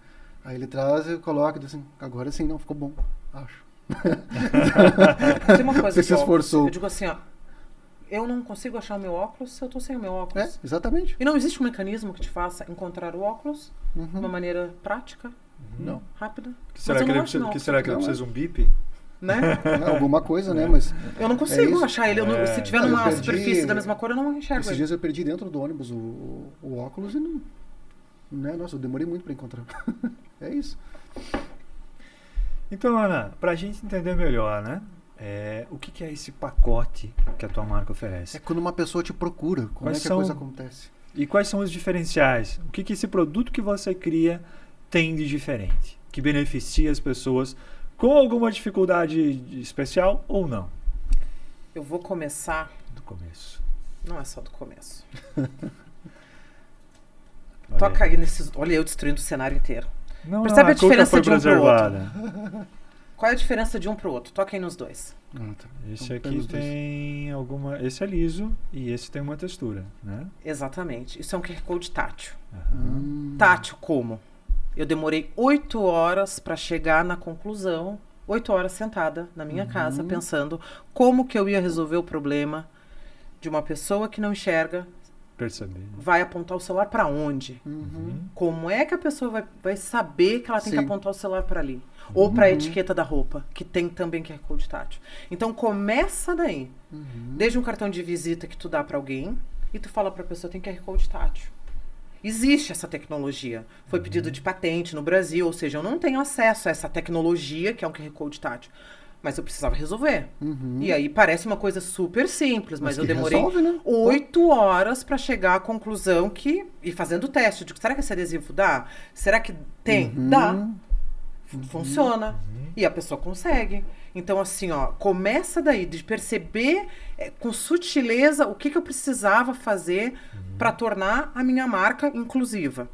Aí ele traz e coloca e diz assim, agora sim, não, ficou bom, acho. Tem uma coisa Você se que esforçou. eu digo assim, ó, eu não consigo achar o meu óculos se eu tô sem o meu óculos. Exatamente. E não existe um mecanismo que te faça encontrar o óculos de uma maneira prática, Não. rápida. Será que ele precisa um bip? Né? Alguma coisa, né? Mas eu não consigo achar ele. Se tiver eu numa perdi- superfície da mesma cor, eu não enxergo esses ele. dias eu perdi dentro do ônibus o óculos e não... Né? Nossa, eu demorei muito para encontrar. É isso. Então, Ana, pra gente entender melhor, né? O que é esse pacote que a tua marca oferece? É quando uma pessoa te procura, como Quais é que são- a coisa acontece? E quais são os diferenciais? O que esse produto que você cria tem de diferente? Que beneficia as pessoas com alguma dificuldade especial ou não? Eu vou começar... Do começo. Não é só do começo. Olha Toca aí. aí nesses... Olha eu destruindo o cenário inteiro. Não, Percebe a cuca diferença foi de um pro preservada. Qual é a diferença de um pro outro? Toca aí nos dois. Ah, tá. Esse Então, aqui pelos dois. tem alguma... Esse é liso e esse tem uma textura, né? Exatamente. Isso é um QR Code tátil. Aham. Tátil como? Eu demorei 8 horas para chegar na conclusão, 8 horas sentada na minha casa, pensando como que eu ia resolver o problema de uma pessoa que não enxerga, Percebi. vai apontar o celular para onde? Como é que a pessoa vai saber que ela tem que Sim. apontar o celular para ali? Ou para a etiqueta da roupa, que tem também QR Code tátil. Então começa daí. Desde um cartão de visita que tu dá para alguém e tu fala para a pessoa tem QR Code tátil. Existe essa tecnologia. Foi pedido de patente no Brasil, ou seja, eu não tenho acesso a essa tecnologia, que é um QR Code tátil. Mas eu precisava resolver. E aí parece uma coisa super simples, mas eu que demorei resolve, né? 8 horas para chegar à conclusão que... E fazendo o teste, eu digo, será que esse adesivo dá? Será que tem? Dá. Funciona. E a pessoa consegue. Então, assim, ó, começa daí, de perceber com sutileza o que eu precisava fazer para tornar a minha marca inclusiva.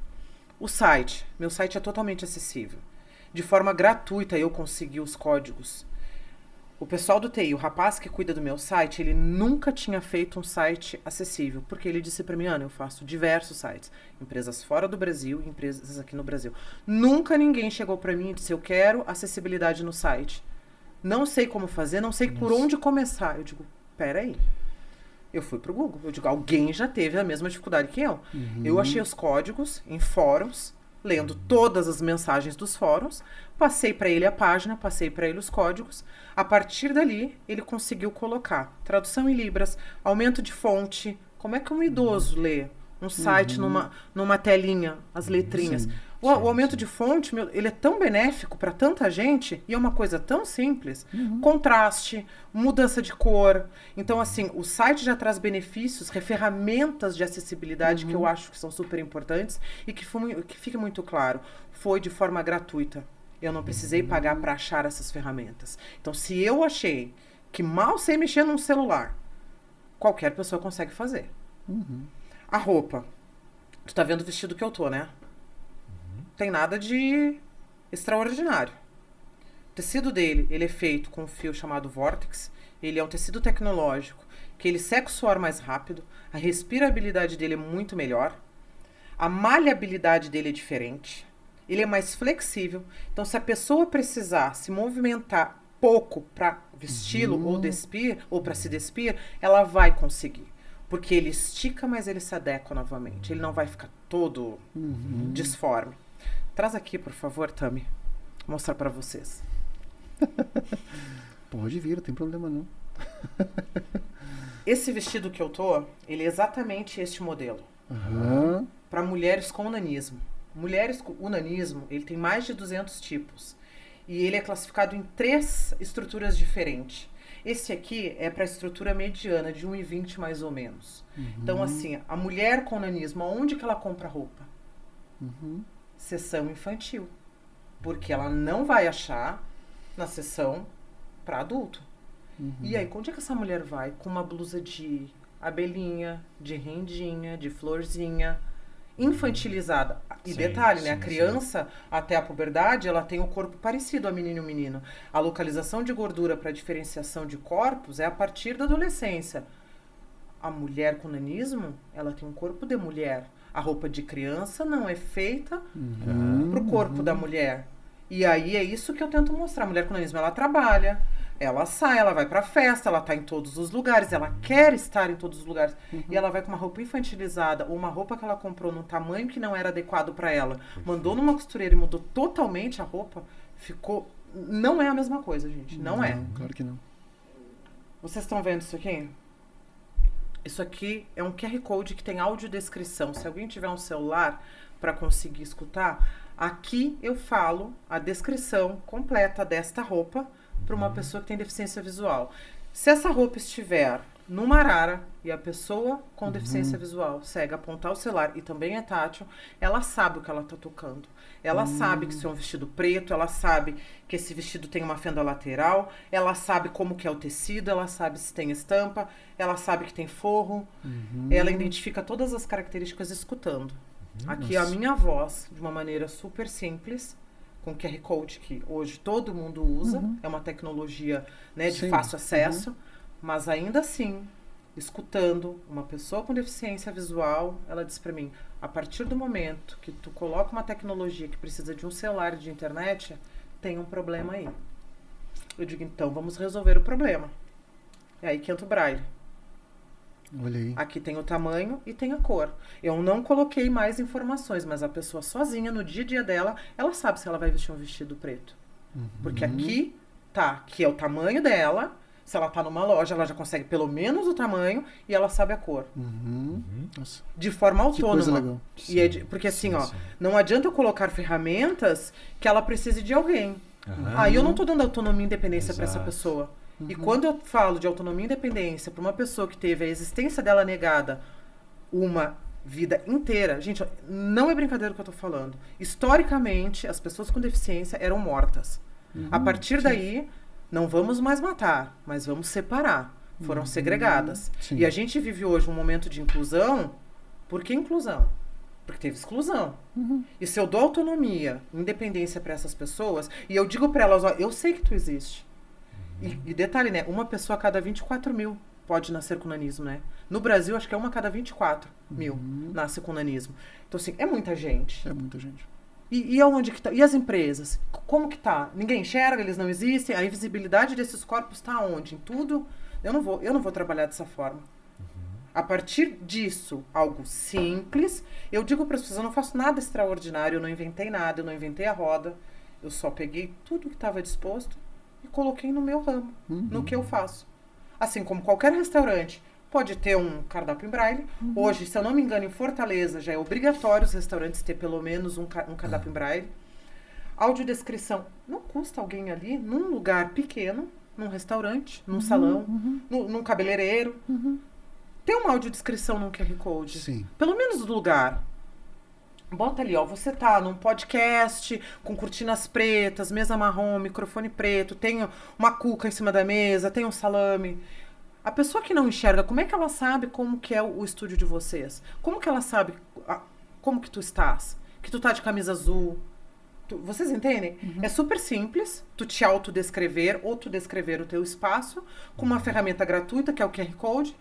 O site. Meu site é totalmente acessível. De forma gratuita, eu consegui os códigos. O pessoal do TI, o rapaz que cuida do meu site, ele nunca tinha feito um site acessível. Porque ele disse pra mim, Ana, eu faço diversos sites. Empresas fora do Brasil e empresas aqui no Brasil. Nunca ninguém chegou pra mim e disse, eu quero acessibilidade no site. Não sei como fazer, não sei por onde começar. Eu digo, peraí. Eu fui pro Google. Eu digo, alguém já teve a mesma dificuldade que eu. Eu achei os códigos em fóruns, lendo todas as mensagens dos fóruns, passei para ele a página, passei para ele os códigos. A partir dali, ele conseguiu colocar tradução em libras, aumento de fonte. Como é que um idoso lê um site numa telinha, as letrinhas? O aumento de fonte, ele é tão benéfico para tanta gente e é uma coisa tão simples. Contraste, mudança de cor. Então, assim, o site já traz benefícios, ferramentas de acessibilidade que eu acho que são super importantes e que fica muito claro. Foi de forma gratuita. Eu não precisei pagar para achar essas ferramentas. Então, se eu achei que mal sei mexer num celular, qualquer pessoa consegue fazer. A roupa. Tu tá vendo o vestido que eu tô, né? Tem nada de extraordinário. O tecido dele, ele é feito com um fio chamado Vortex. ele é um tecido tecnológico, que ele seca o suor mais rápido, a respirabilidade dele é muito melhor, a maleabilidade dele é diferente, ele é mais flexível. Então, se a pessoa precisar se movimentar pouco para vesti-lo ou despir, ou para se despir, ela vai conseguir. Porque ele estica, mas ele se adequa novamente. Ele não vai ficar todo disforme. Traz aqui, por favor, Tami. Vou mostrar para vocês. Pode vir, não tem problema não. Esse vestido que eu tô, ele é exatamente este modelo. Para mulheres com unanismo. Mulheres com unanismo, ele tem mais de 200 tipos. E ele é classificado em 3 estruturas diferentes. Esse aqui é para a estrutura mediana, de 1,20 mais ou menos. Então, assim, a mulher com nanismo, aonde que ela compra roupa? Seção infantil. Porque ela não vai achar na seção para adulto. E aí, onde é que essa mulher vai? Com uma blusa de abelhinha, de rendinha, de florzinha, infantilizada. E sim, detalhe, né? A criança, até a puberdade, ela tem o corpo parecido a menino e o menino. A localização de gordura para diferenciação de corpos é a partir da adolescência. A mulher com nanismo, ela tem um corpo de mulher. A roupa de criança não é feita para o corpo da mulher. E aí é isso que eu tento mostrar. A mulher com nanismo, ela trabalha, ela sai, ela vai pra festa, ela tá em todos os lugares, ela quer estar em todos os lugares. E ela vai com uma roupa infantilizada, ou uma roupa que ela comprou num tamanho que não era adequado pra ela. Mandou numa costureira e mudou totalmente a roupa, ficou... Não é a mesma coisa, gente. Não é. Claro que não. Vocês estão vendo isso aqui? Isso aqui é um QR Code que tem audiodescrição. Se alguém tiver um celular para conseguir escutar, aqui eu falo a descrição completa desta roupa para uma pessoa que tem deficiência visual. Se essa roupa estiver numa arara e a pessoa com deficiência visual cega apontar o celular e também é tátil, ela sabe o que ela está tocando. Ela sabe que isso é um vestido preto, ela sabe que esse vestido tem uma fenda lateral, ela sabe como que é o tecido, ela sabe se tem estampa, ela sabe que tem forro, ela identifica todas as características escutando. Aqui a minha voz, de uma maneira super simples, com QR Code, que hoje todo mundo usa, é uma tecnologia, né, de fácil acesso, mas ainda assim, escutando uma pessoa com deficiência visual, ela diz para mim, a partir do momento que tu coloca uma tecnologia que precisa de um celular e de internet, tem um problema aí. Eu digo, então vamos resolver o problema. É aí que entra o Braille. Olha aí. Aqui tem o tamanho e tem a cor. Eu não coloquei mais informações, mas a pessoa sozinha, no dia a dia dela, ela sabe se ela vai vestir um vestido preto. Porque aqui tá, que é o tamanho dela. Se ela tá numa loja, ela já consegue pelo menos o tamanho e ela sabe a cor. Nossa. De forma autônoma. Que coisa legal. E é porque assim, não adianta eu colocar ferramentas que ela precise de alguém. Aí eu não tô dando autonomia e independência para essa pessoa. E quando eu falo de autonomia e independência para uma pessoa que teve a existência dela negada uma vida inteira, gente, não é brincadeira o que eu tô falando. Historicamente, as pessoas com deficiência eram mortas. A partir daí, não vamos mais matar, mas vamos separar. Foram segregadas. Sim. E a gente vive hoje um momento de inclusão. Por que inclusão? Porque teve exclusão. E se eu dou autonomia, independência para essas pessoas, e eu digo para elas, ó, eu sei que tu existe. E detalhe, né? Uma pessoa a cada 24 mil pode nascer com nanismo, né? No Brasil, acho que é uma a cada 24 mil nasce com nanismo. Então, assim, é muita gente. É muita gente. E aonde que tá? E as empresas? Como que tá? Ninguém enxerga, eles não existem. A invisibilidade desses corpos tá onde? Em tudo? Eu não vou trabalhar dessa forma. A partir disso, algo simples, eu digo para as pessoas, eu não faço nada extraordinário, eu não inventei nada, eu não inventei a roda. Eu só peguei tudo que estava disposto e coloquei no meu ramo, no que eu faço. Assim como qualquer restaurante pode ter um cardápio em braille. Hoje, se eu não me engano, em Fortaleza já é obrigatório os restaurantes ter pelo menos um cardápio em braille. Audiodescrição. Não custa alguém ali, num lugar pequeno, num restaurante, num salão, num cabeleireiro, ter uma audiodescrição num QR Code. Sim. Pelo menos do lugar. Bota ali, ó, você tá num podcast com cortinas pretas, mesa marrom, microfone preto, tem uma cuca em cima da mesa, tem um salame. A pessoa que não enxerga, como é que ela sabe como que é o estúdio de vocês? Como que ela sabe como que tu estás? Que tu tá de camisa azul, Vocês entendem? É super simples tu te autodescrever ou tu descrever o teu espaço com uma ferramenta gratuita, que é o QR Code,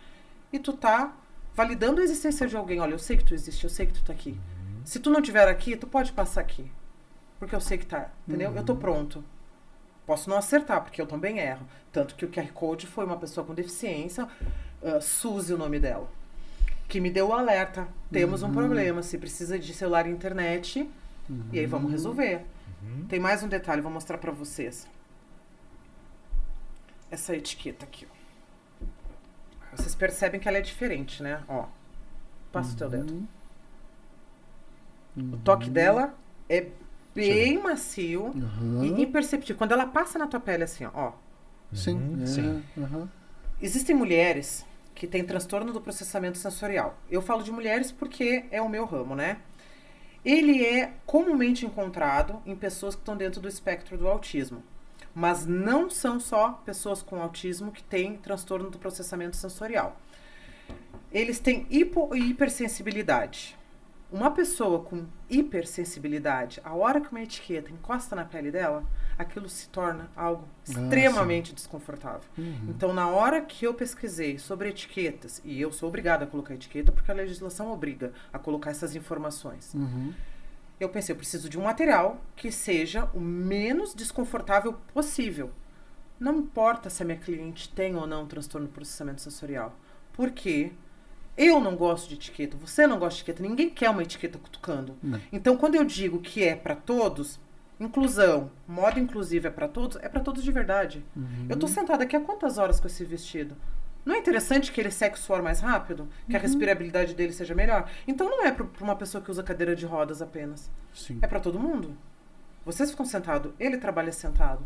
e tu tá validando a existência de alguém. Olha, eu sei que tu existe, eu sei que tu tá aqui. Se tu não estiver aqui, tu pode passar aqui. Porque eu sei que tá, entendeu? Eu tô pronto. Posso não acertar, porque eu também erro. Tanto que o QR Code foi uma pessoa com deficiência, Suzy o nome dela, que me deu o alerta. Temos um problema, se precisa de celular e internet, e aí vamos resolver. Tem mais um detalhe, vou mostrar pra vocês. Essa etiqueta aqui, ó. Vocês percebem que ela é diferente, né? Ó, passa o teu dedo. O toque dela é bem macio e imperceptível. Quando ela passa na tua pele assim, ó. Sim. Sim. Existem mulheres que têm transtorno do processamento sensorial. Eu falo de mulheres porque é o meu ramo, né? Ele é comumente encontrado em pessoas que estão dentro do espectro do autismo. Mas não são só pessoas com autismo que têm transtorno do processamento sensorial. Eles têm hipo e hipersensibilidade. Uma pessoa com hipersensibilidade, a hora que uma etiqueta encosta na pele dela, aquilo se torna algo extremamente desconfortável. Então, na hora que eu pesquisei sobre etiquetas, e eu sou obrigada a colocar etiqueta porque a legislação obriga a colocar essas informações, eu pensei, eu preciso de um material que seja o menos desconfortável possível. Não importa se a minha cliente tem ou não transtorno do processamento sensorial. Por quê? Eu não gosto de etiqueta, você não gosta de etiqueta, ninguém quer uma etiqueta cutucando. Não. Então, quando eu digo que é para todos, inclusão, moda inclusiva é para todos de verdade. Eu tô sentada aqui há quantas horas com esse vestido? Não é interessante que ele seque o suor mais rápido? Que a respirabilidade dele seja melhor? Então, não é para uma pessoa que usa cadeira de rodas apenas. Sim. É para todo mundo. Vocês ficam sentados, ele trabalha sentado.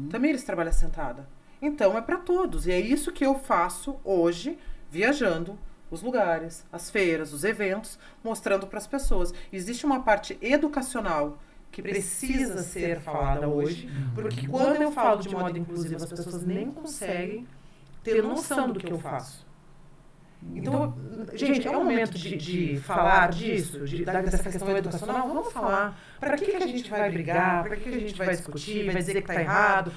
Também eles trabalham sentada. Então, é para todos. E é isso que eu faço hoje, viajando os lugares, as feiras, os eventos, mostrando para as pessoas. Existe uma parte educacional que precisa ser falada hoje, porque quando eu falo de moda inclusiva, as pessoas nem conseguem ter noção do que eu faço. Então, gente, é o momento de falar disso, dessa questão educacional. Vamos falar. Para que a gente vai brigar? Para que a gente vai discutir? Vai dizer que está errado?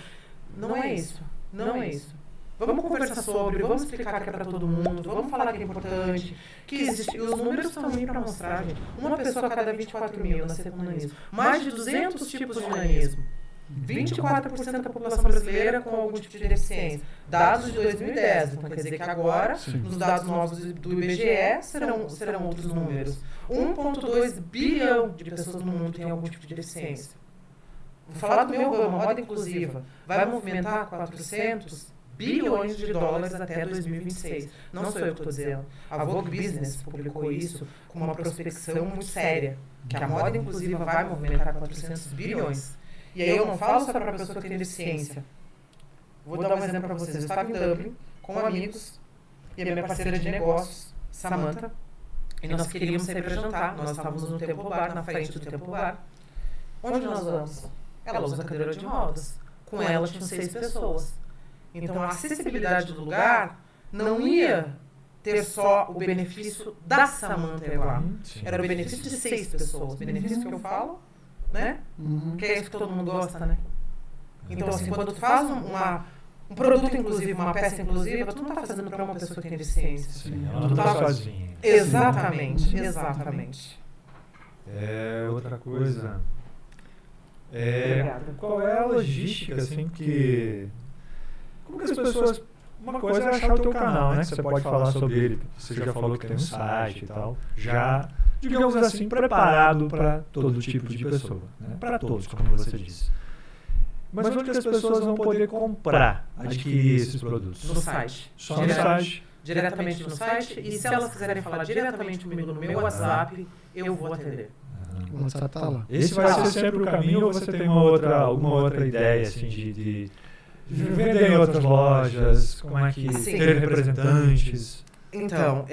Não é isso. Não é isso. Vamos conversar sobre, vamos explicar que é para todo mundo, vamos falar que é importante, que existe. E os números estão aí para mostrar, gente. Uma pessoa a cada 24 mil nasceu com nanismo. Mais de 200 tipos de nanismo. 24% da população brasileira com algum tipo de deficiência. Dados de 2010. Então quer dizer que agora, nos dados novos do IBGE, serão outros números. 1,2 bilhão de pessoas no mundo têm algum tipo de deficiência. Vou falar do meu ramo, a moda inclusiva. Vai movimentar 400 bilhões de dólares até 2026. Não sou eu que estou dizendo. A Vogue Business publicou isso com uma prospecção muito séria, que a moda inclusiva vai movimentar 400 bilhões. E aí eu não falo só para a pessoa que tem deficiência. Vou dar um exemplo para vocês. Eu estava em Dublin com amigos e a minha parceira de negócios, Samantha, e nós queríamos sair para jantar. Nós estávamos no Temple Bar, na frente do Temple Bar. Onde nós vamos? Ela usa cadeira de rodas. Com ela tinham 6 pessoas. Então, a acessibilidade do lugar não ia ter só o benefício da Samantha lá. Era o benefício de 6 pessoas. Benefício que eu falo, né? Que é isso que todo mundo gosta, né? Então, assim, quando tu faz um produto inclusivo, uma peça inclusiva, tu não tá fazendo para uma pessoa que tem deficiência. Sim, ela não tá sozinha. Exatamente. Outra coisa... qual é a logística, assim, que... Como que as pessoas... Uma coisa é achar o teu canal, né? Que você pode falar sobre ele. Você já falou que tem um site e tal. Já, digamos assim, preparado para todo tipo de pessoa. Né? Para todos, como você disse. Mas onde que as pessoas vão poder comprar, adquirir esses produtos? No site. Só no site? Diretamente no site. E se elas quiserem falar diretamente comigo no meu WhatsApp, eu vou atender. O WhatsApp tá lá. Esse vai ser sempre o caminho ou você tem alguma outra ideia, assim, de vender em outras lojas? Como é que ter representantes? Então,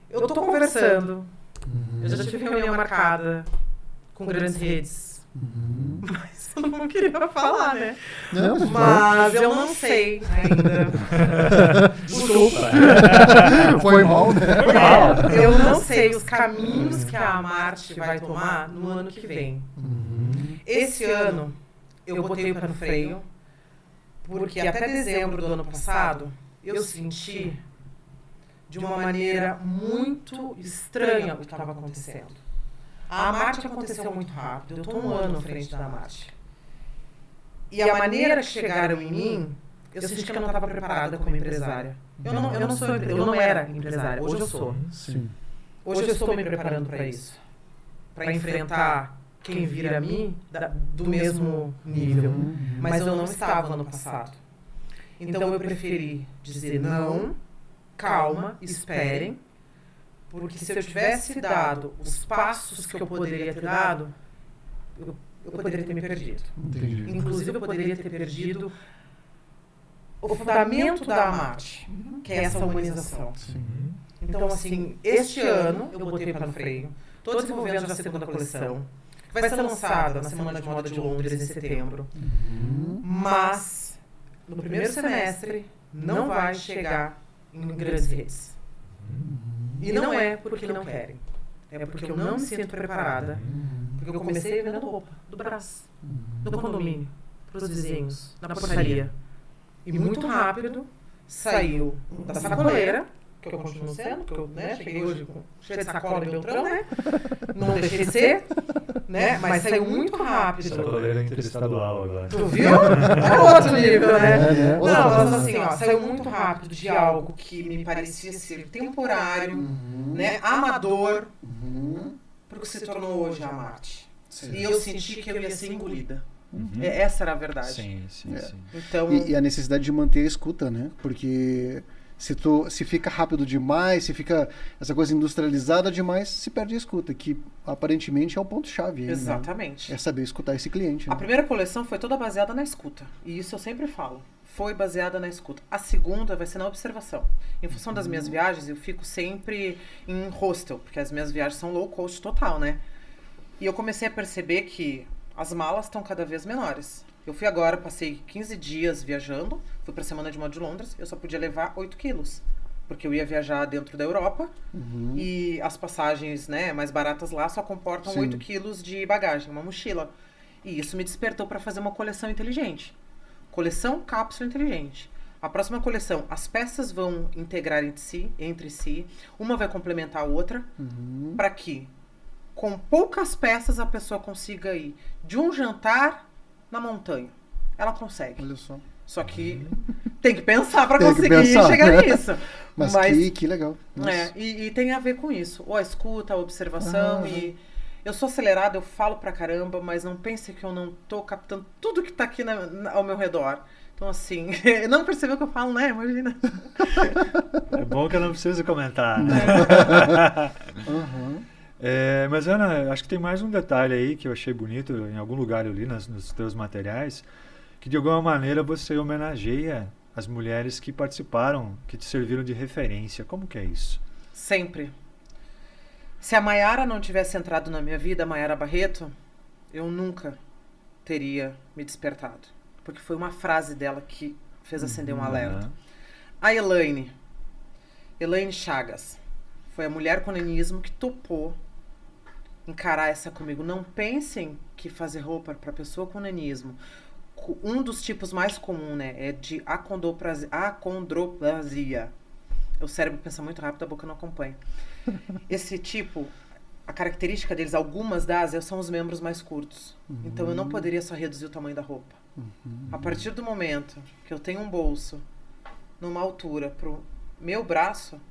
eu tô conversando. Eu já tive reunião marcada com grandes redes Mas eu não queria falar, né? Não, Mas eu não sei ainda. foi mal, né? Eu não sei os caminhos que a Marte vai tomar no ano que vem. Esse ano, eu botei o pé no freio, porque até dezembro do ano passado, eu senti de uma maneira muito estranha o que estava acontecendo. A Marte aconteceu muito rápido, eu estou um ano à frente da Marte. E a maneira que chegaram em mim, eu senti que eu não estava preparada como empresária. Eu não era empresária, hoje eu sou. Sim. Hoje eu estou me preparando para isso. Para enfrentar quem vir a mim do mesmo nível. Mas eu não estava no passado. Então eu preferi dizer não, calma, esperem. Porque se eu tivesse dado os passos que eu poderia ter dado, eu poderia ter me perdido. Entendi. Inclusive, eu poderia ter perdido o fundamento da Marte, que é essa humanização. Sim. Então, assim, este ano eu botei o pé no freio. Estou desenvolvendo já a segunda coleção. Vai ser lançada na Semana de Moda de Londres, em setembro. Mas, no primeiro semestre, não vai chegar em grandes redes. E não é porque não querem. É porque eu não me sinto preparada. Porque eu comecei vendendo roupa do Brás, do condomínio, para os vizinhos, na portaria. E muito rápido saiu da sacoleira, que eu continuo sendo, que eu cheguei hoje cheio de sacola e Beltrão, né? Não deixei de ser, né? Mas saiu muito rápido. Sacoleira interestadual agora. Tu viu? É outro nível, né? Não, mas assim, ó, saiu muito rápido de algo que me parecia ser temporário, né? Amador, para o que se tornou hoje a Marte. Sim. E eu senti que eu ia ser engolida. Essa era a verdade. Sim. Então, E a necessidade de manter a escuta, né? Porque se fica rápido demais, se fica essa coisa industrializada demais, se perde a escuta, que aparentemente é o ponto-chave. exatamente. Né? É saber escutar esse cliente. A Né? primeira coleção foi toda baseada na escuta. E isso eu sempre falo. Foi baseada na escuta. A segunda vai ser na observação. Em função das minhas viagens, eu fico sempre em hostel, porque as minhas viagens são low cost total, né? E eu comecei a perceber que as malas estão cada vez menores. Eu fui agora, passei 15 dias viajando, fui para a Semana de Moda de Londres, eu só podia levar 8 quilos. Porque eu ia viajar dentro da Europa e as passagens, né, mais baratas lá só comportam 8 quilos de bagagem, uma mochila. E isso me despertou para fazer uma coleção inteligente. Coleção cápsula inteligente. A próxima coleção, as peças vão integrar entre si, uma vai complementar a outra, para que com poucas peças a pessoa consiga ir de um jantar na montanha. Ela consegue. Olha só. Só que tem que pensar para conseguir chegar nisso. Mas que legal. E tem a ver com isso. Ou a escuta, a observação. E eu sou acelerada, eu falo pra caramba, mas não pense que eu não tô captando tudo que tá aqui ao meu redor. Então, assim, não percebeu o que eu falo, né? Imagina. É bom que eu não preciso comentar, né? Mas, Ana, acho que tem mais um detalhe aí que eu achei bonito, em algum lugar eu li nos teus materiais, que de alguma maneira você homenageia as mulheres que participaram, que te serviram de referência. Como que é isso? Sempre. Se a Mayara não tivesse entrado na minha vida, a Mayara Barreto, eu nunca teria me despertado. Porque foi uma frase dela que fez acender um alerta. A Elaine Chagas, foi a mulher com nanismo que topou encarar essa comigo. Não pensem que fazer roupa para pessoa com nanismo, um dos tipos mais comum, né, é de acondroplasia. O cérebro pensa muito rápido, a boca não acompanha. Esse tipo, a característica deles, algumas das, são os membros mais curtos. Então eu não poderia só reduzir o tamanho da roupa. A partir do momento que eu tenho um bolso numa altura pro meu braço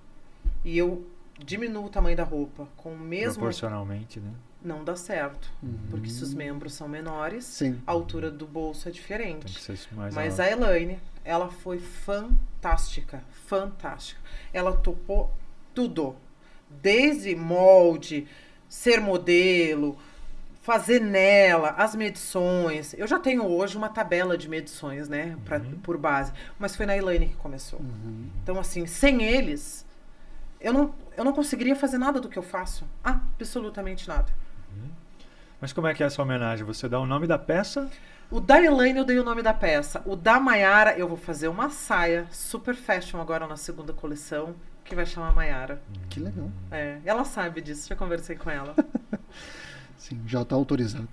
e eu diminuo o tamanho da roupa com o mesmo... Proporcionalmente, né? Não dá certo. Porque se os membros são menores, a altura do bolso é diferente. Tem que ser mais Mas alto. a Elaine, ela foi fantástica. Fantástica. Ela topou tudo. Desde molde, ser modelo, fazer nela, as medições. Eu já tenho hoje uma tabela de medições, né? Por base. Mas foi na Elaine que começou. Então, assim, sem eles, eu não conseguiria fazer nada do que eu faço. Absolutamente nada. Mas como é que é essa homenagem? Você dá o nome da peça? O da Elaine eu dei o nome da peça. O da Maiara eu vou fazer uma saia super fashion agora na segunda coleção, que vai chamar Maiara. Que legal. Ela sabe disso, já conversei com ela. Sim, já está autorizado.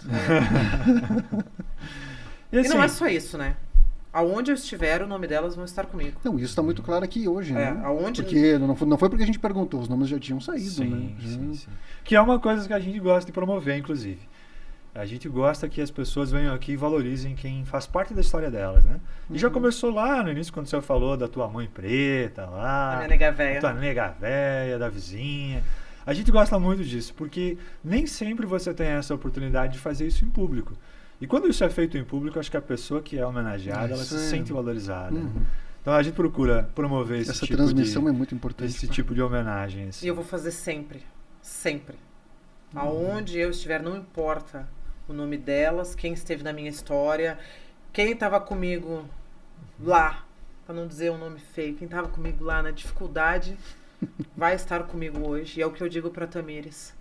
E não é só isso, né? Aonde eu estiver, o nome delas vão estar comigo. Não, isso está muito claro aqui hoje, né? Aonde... Porque não foi porque a gente perguntou, os nomes já tinham saído, sim, né? Sim. Que é uma coisa que a gente gosta de promover, inclusive. A gente gosta que as pessoas venham aqui e valorizem quem faz parte da história delas, né? E já começou lá no início, quando você falou da tua mãe preta lá. Da minha nega véia. Da tua nega véia, da vizinha. A gente gosta muito disso, porque nem sempre você tem essa oportunidade de fazer isso em público. E quando isso é feito em público, acho que a pessoa que é homenageada, ela se sente valorizada. Então a gente procura promover esse tipo de... Essa transmissão é muito importante. Esse tipo de homenagem. Assim. E eu vou fazer sempre. Sempre. Aonde eu estiver, não importa o nome delas, quem esteve na minha história, quem estava comigo lá, para não dizer um nome feio, quem estava comigo lá na dificuldade, vai estar comigo hoje. E é o que eu digo para Tamires.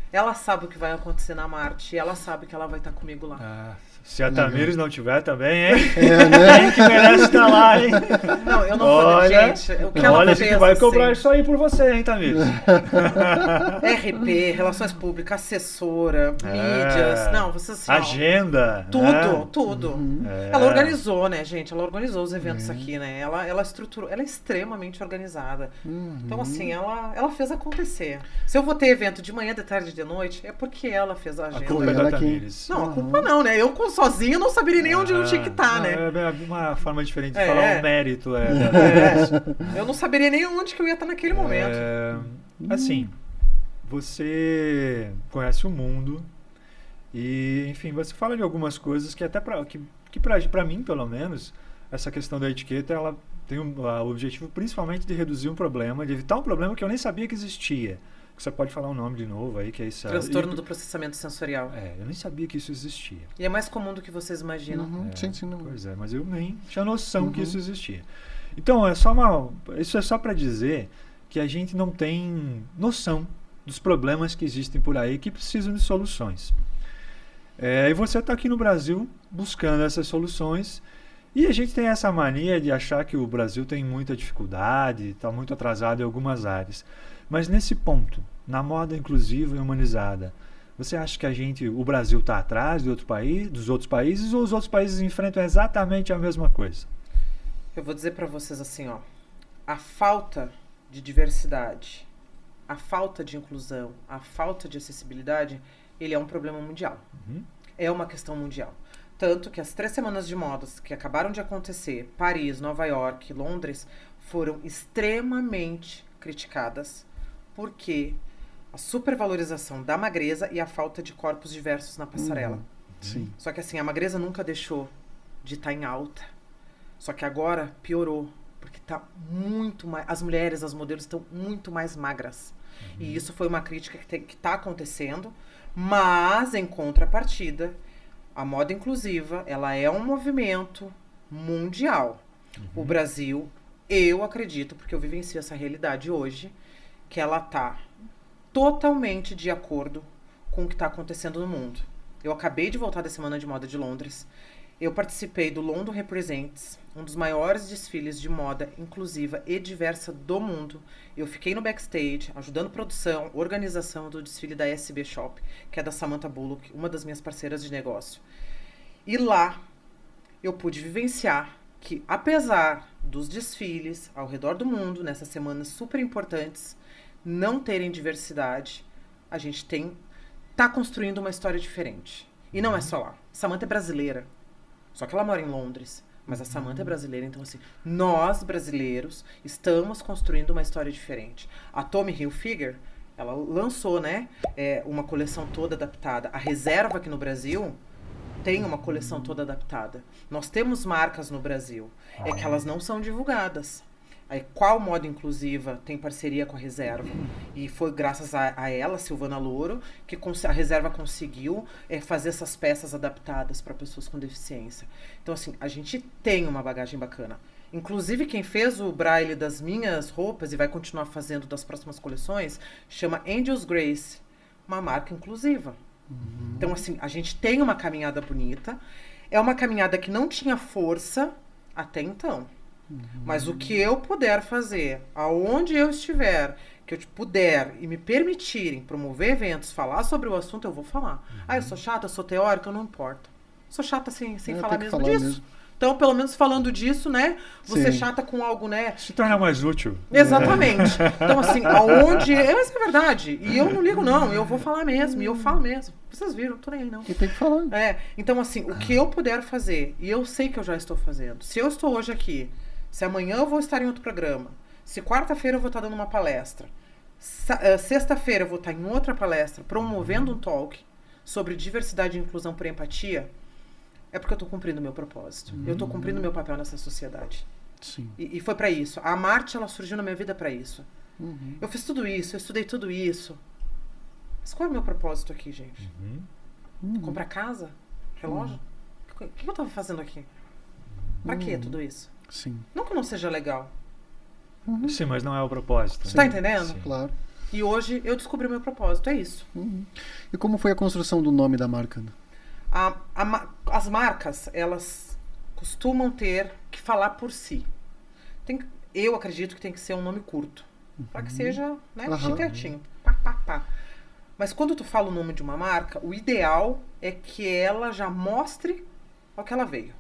Ela sabe o que vai acontecer na Marte e ela sabe que ela vai estar comigo lá. Se a Tamires não tiver também, hein? Né? Quem que merece estar lá, hein? Não, eu não vou, gente. O que ela fez, a gente vai cobrar isso aí por você, hein, Tamires? RP, Relações Públicas, assessora, mídias. Não, vocês assim, agenda. Tudo. Ela organizou, né, gente? Ela organizou os eventos aqui, né? Ela estruturou, ela é extremamente organizada. Então, assim, ela fez acontecer. Se eu vou ter evento de manhã, de tarde e de noite, é porque ela fez a agenda. A culpa é da Tamires. Não, a culpa não, né? Eu sozinho não saberia nem onde eu tinha que estar, né? É uma forma diferente de falar o mérito. Eu não saberia nem onde que eu ia estar naquele momento. Assim, você conhece o mundo e, enfim, você fala de algumas coisas que até pra mim, pelo menos, essa questão da etiqueta, ela tem o objetivo principalmente de reduzir um problema, de evitar um problema que eu nem sabia que existia. Você pode falar um nome de novo aí, que é esse... Transtorno do processamento sensorial. Eu nem sabia que isso existia. E é mais comum do que vocês imaginam. Sim. Pois é, mas eu nem tinha noção que isso existia. Então, isso é só para dizer que a gente não tem noção dos problemas que existem por aí que precisam de soluções. E você está aqui no Brasil buscando essas soluções e a gente tem essa mania de achar que o Brasil tem muita dificuldade, está muito atrasado em algumas áreas. Mas nesse ponto, na moda inclusiva e humanizada, você acha que o Brasil está atrás dos outros países ou os outros países enfrentam exatamente a mesma coisa? Eu vou dizer para vocês assim, a falta de diversidade, a falta de inclusão, a falta de acessibilidade, ele é um problema mundial. É uma questão mundial. Tanto que as 3 semanas de modas que acabaram de acontecer, Paris, Nova York, Londres, foram extremamente criticadas porque a supervalorização da magreza e a falta de corpos diversos na passarela. Sim. Só que assim, a magreza nunca deixou de estar em alta. Só que agora piorou, porque tá muito mais... As mulheres, as modelos estão muito mais magras. E isso foi uma crítica que está acontecendo, mas em contrapartida, a moda inclusiva, ela é um movimento mundial. O Brasil, eu acredito, porque eu vivencio essa realidade hoje, que ela está totalmente de acordo com o que está acontecendo no mundo. Eu acabei de voltar da Semana de Moda de Londres. Eu participei do London Represents, um dos maiores desfiles de moda inclusiva e diversa do mundo. Eu fiquei no backstage, ajudando produção, organização do desfile da SB Shop, que é da Samantha Bullock, uma das minhas parceiras de negócio. E lá eu pude vivenciar que, apesar dos desfiles ao redor do mundo, nessas semanas super importantes, não terem diversidade, a gente tá construindo uma história diferente. E não é só lá. Samantha é brasileira. Só que ela mora em Londres. Mas a Samantha é brasileira, então assim, nós brasileiros estamos construindo uma história diferente. A Tommy Hilfiger, ela lançou, né, uma coleção toda adaptada. A Reserva aqui no Brasil tem uma coleção toda adaptada. Nós temos marcas no Brasil, é que elas não são divulgadas. Aí, qual moda inclusiva tem parceria com a Reserva? E foi graças a ela, Silvana Louro, que a Reserva conseguiu fazer essas peças adaptadas para pessoas com deficiência. Então, assim, a gente tem uma bagagem bacana. Inclusive, quem fez o braille das minhas roupas e vai continuar fazendo das próximas coleções, chama Angels Grace, uma marca inclusiva. Então, assim, a gente tem uma caminhada bonita. É uma caminhada que não tinha força até então. Mas o que eu puder fazer, aonde eu estiver, que eu puder e me permitirem promover eventos, falar sobre o assunto, eu vou falar. Eu sou chata, eu sou teórica, não importa. Sou chata sem falar mesmo disso. Mesmo. Então, pelo menos falando disso, né? Você chata com algo, né? Se torna mais útil. Exatamente. Então, assim, aonde... Mas é verdade. E eu não ligo, não. Eu vou falar mesmo. E eu falo mesmo. Vocês viram, não tô nem aí, não. E tem que falar. Então, assim, o que eu puder fazer, e eu sei que eu já estou fazendo. Se eu estou hoje aqui, se amanhã eu vou estar em outro programa, se quarta-feira eu vou estar dando uma palestra, sexta-feira eu vou estar em outra palestra, promovendo um talk sobre diversidade e inclusão por empatia, é porque eu estou cumprindo o meu propósito. Eu estou cumprindo o meu papel nessa sociedade. Sim. E foi para isso. A Marte, ela surgiu na minha vida para isso. Eu fiz tudo isso, eu estudei tudo isso. Mas qual é o meu propósito aqui, gente? Comprar casa? Relógio? O que eu estava fazendo aqui? Para que tudo isso? Sim. Não que não seja legal. Sim, mas não é o propósito. Você tá entendendo? Sim. Claro. E hoje eu descobri o meu propósito, é isso. E como foi a construção do nome da marca? As marcas, elas costumam ter que falar por si. Eu acredito que tem que ser um nome curto. Para que seja, né, chicletinho. Pá, pá, pá. Mas quando tu fala o nome de uma marca, o ideal é que ela já mostre ao que ela veio.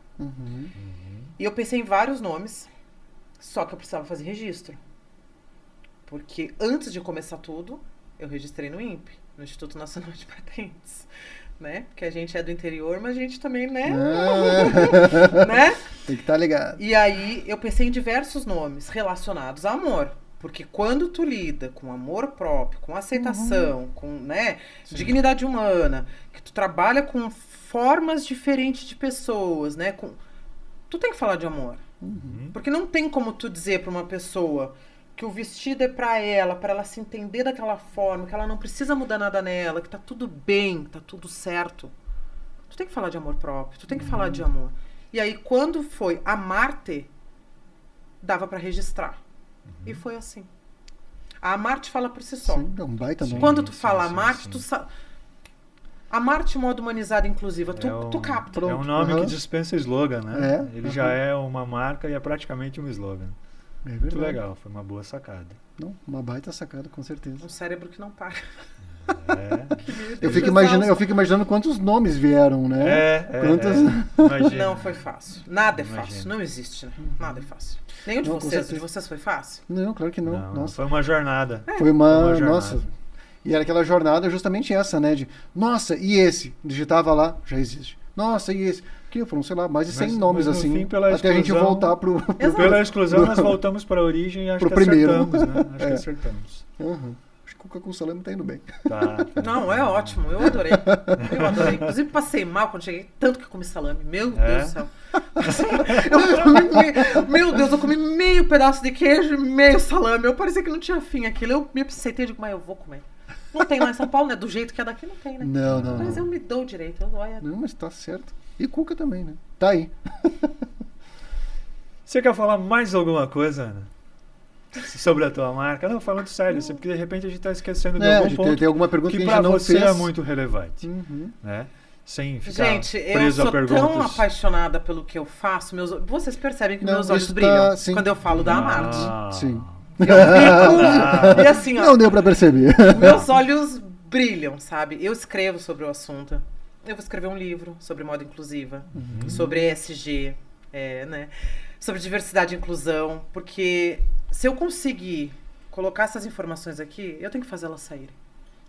E eu pensei em vários nomes, só que eu precisava fazer registro. Porque antes de começar tudo, eu registrei no INPE, no Instituto Nacional de Patentes. Né? Porque a gente é do interior, mas a gente também, né? Né? Tem que estar ligado. E aí eu pensei em diversos nomes relacionados a amor. Porque quando tu lida com amor próprio, com aceitação, com, né, dignidade humana, que tu trabalha com formas diferentes de pessoas, né? Tu tem que falar de amor. Porque não tem como tu dizer para uma pessoa que o vestido é para ela se entender daquela forma, que ela não precisa mudar nada nela, que tá tudo bem, tá tudo certo. Tu tem que falar de amor próprio, tu tem que falar de amor. E aí, quando foi a Marte, dava para registrar. E foi assim. A Marte fala por si só. Sim, é um baita nome. Quando tu fala a Marte, tu sabe... A Marte, modo humanizado e inclusiva, tu capta. É um nome que dispensa slogan, né? Ele já é uma marca e é praticamente um slogan. É verdade. Muito legal, foi uma boa sacada. Não, uma baita sacada, com certeza. Um cérebro que não para. Eu fico imaginando quantos nomes vieram, né? Não foi fácil. Nada é fácil. Não existe, né? Nada é fácil. Nenhum de vocês. De vocês foi fácil? Não, claro que não. Nossa. Foi uma jornada. Foi uma jornada. Nossa. E era aquela jornada justamente essa, né? De, nossa, e esse? Digitava lá, já existe. Nossa, e esse? Que foram, sei lá, mais de 100 nomes, assim, fim, até a gente voltar pro... Pela exclusão, nós voltamos para a origem e acho que acertamos, né? Acho que acertamos. Acho que o Cuca com Salame tá indo bem. Tá. Não, é ótimo, eu adorei. Inclusive, passei mal quando cheguei, tanto que comi salame. Meu Deus do céu. Eu comi meio pedaço de queijo e meio salame. Eu parecia que não tinha fim aquilo. Eu me sentei e digo, mas eu vou comer. Não tem lá em São Paulo, né? Do jeito que é daqui, não tem, né? Não. Mas eu me dou direito. Não, mas tá certo. E Cuca também, né? Tá aí. Você quer falar mais alguma coisa, Ana? Sobre a tua marca? Não, falando sério, porque de repente a gente tá esquecendo de algum ponto tem alguma pergunta que pra não você fez. É muito relevante. Né? Sem ficar preso a perguntas. Eu sou tão apaixonada pelo que eu faço. Vocês percebem que meus olhos brilham quando eu falo da Marte. Sim. E assim, não deu pra perceber. Meus olhos brilham, sabe? Eu escrevo sobre o assunto. Eu vou escrever um livro sobre moda inclusiva, sobre ESG, né? Sobre diversidade e inclusão, porque se eu conseguir colocar essas informações aqui, eu tenho que fazer elas saírem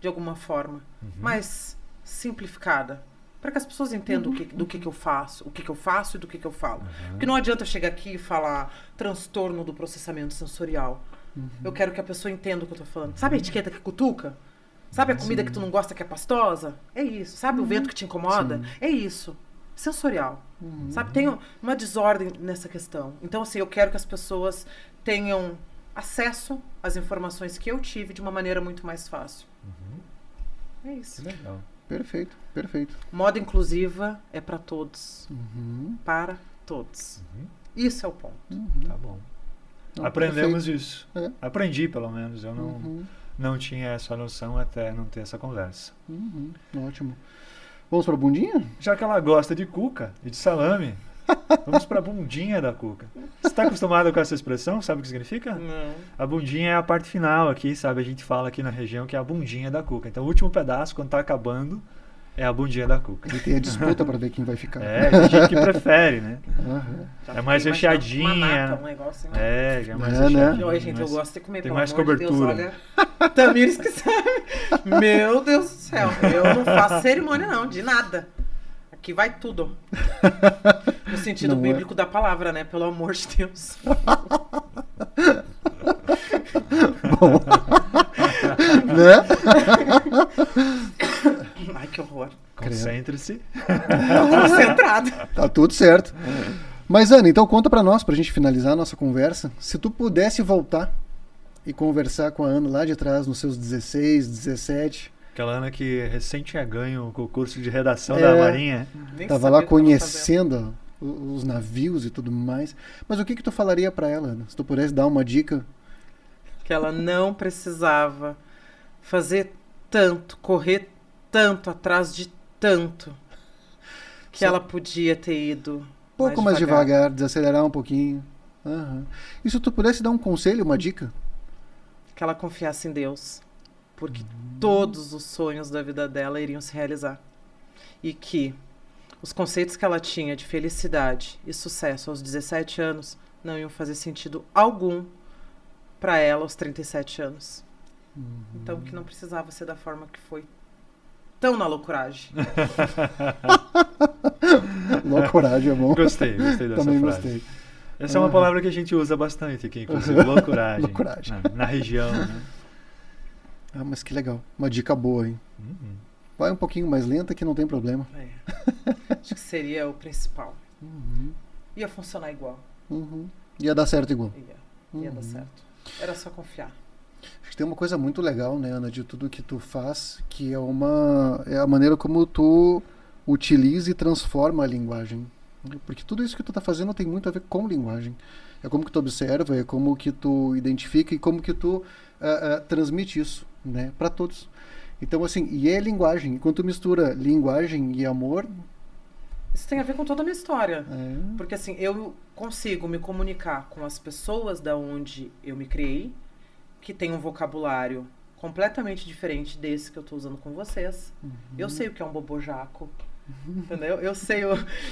de alguma forma, mais simplificada, para que as pessoas entendam do que eu faço, o que eu faço e do que eu falo. Porque não adianta eu chegar aqui e falar transtorno do processamento sensorial. Eu quero que a pessoa entenda o que eu tô falando. Sabe a etiqueta que cutuca? Sabe a comida que tu não gosta que é pastosa? É isso. Sabe o vento que te incomoda? É isso. Sensorial. Sabe? Tem uma desordem nessa questão. Então, assim, eu quero que as pessoas tenham acesso às informações que eu tive de uma maneira muito mais fácil. É isso. Legal. Perfeito. Moda inclusiva é para todos. Para todos. Isso é o ponto. Tá bom. Aprendemos isso. Aprendi, pelo menos. Eu não tinha essa noção até não ter essa conversa. Ótimo. Vamos pra bundinha? Já que ela gosta de cuca e de salame, vamos pra bundinha da cuca. Você está acostumado com essa expressão? Sabe o que significa? Não. A bundinha é a parte final aqui, sabe? A gente fala aqui na região que é a bundinha da cuca. Então o último pedaço, quando tá acabando, é a bundinha da cuca. E tem a disputa pra ver quem vai ficar. Tem gente que prefere, né? Já É mais fiquei imaginando uma recheadinha. nata, um negócio assim. Já é mais Né? recheadinha. Oi, gente, eu mais- gosto de comer, tem pelo mais amor de Deus, cobertura. olha. Tamires que sabe. Meu Deus do céu. Eu não faço cerimônia, não, de nada. Aqui vai tudo. No sentido Não é? bíblico da palavra, né? Pelo amor de Deus. Bom. Né? Ai, que horror. Concentre-se. Concentrado. Tá tudo certo. Mas, Ana, então conta pra nós, pra gente finalizar a nossa conversa. Se tu pudesse voltar e conversar com a Ana lá de trás, nos seus 16, 17, Aquela Ana que recém tinha ganho o concurso de redação É. da Marinha. Nem tava sabia lá o que eu tava conhecendo os navios e tudo mais. Mas o que tu falaria pra ela, Ana? Se tu pudesse dar uma dica. fazendo. Que ela não precisava fazer tanto, correr tanto atrás de tanto. Que Só- ela podia ter ido Um pouco mais devagar. devagar, desacelerar um pouquinho. Aham. E se tu pudesse dar um conselho, uma dica? Que ela confiasse em Deus. Porque todos os sonhos da vida dela iriam se realizar. E que os conceitos que ela tinha de felicidade e sucesso aos 17 anos não iam fazer sentido algum para ela aos 37 anos. Então, que não precisava ser da forma que foi. Tão na loucuragem. Loucuragem é bom. Gostei dessa Também frase. gostei. Essa é uma palavra que a gente usa bastante aqui, inclusive, loucuragem. Loucuragem. Na região, né? Ah, mas que legal. Uma dica boa, hein? Uhum. Vai um pouquinho mais lenta que não tem problema. Acho que seria o principal. Uhum. Ia funcionar igual. Uhum. Ia dar certo igual. Ia dar certo. Era só confiar. Acho que tem uma coisa muito legal, né, Ana, de tudo que tu faz, que é a maneira como tu utiliza e transforma a linguagem. Porque tudo isso que tu tá fazendo tem muito a ver com linguagem. É como que tu observa, é como que tu identifica e como que tu transmite isso, né, para todos. Então, assim, e é linguagem. Quando tu mistura linguagem e amor, Isso tem a ver com toda a minha história. é... Porque assim, eu consigo me comunicar com as pessoas da onde eu me criei, que tem um vocabulário completamente diferente desse que eu tô usando com vocês. Eu sei o que é um bobojaco, entendeu?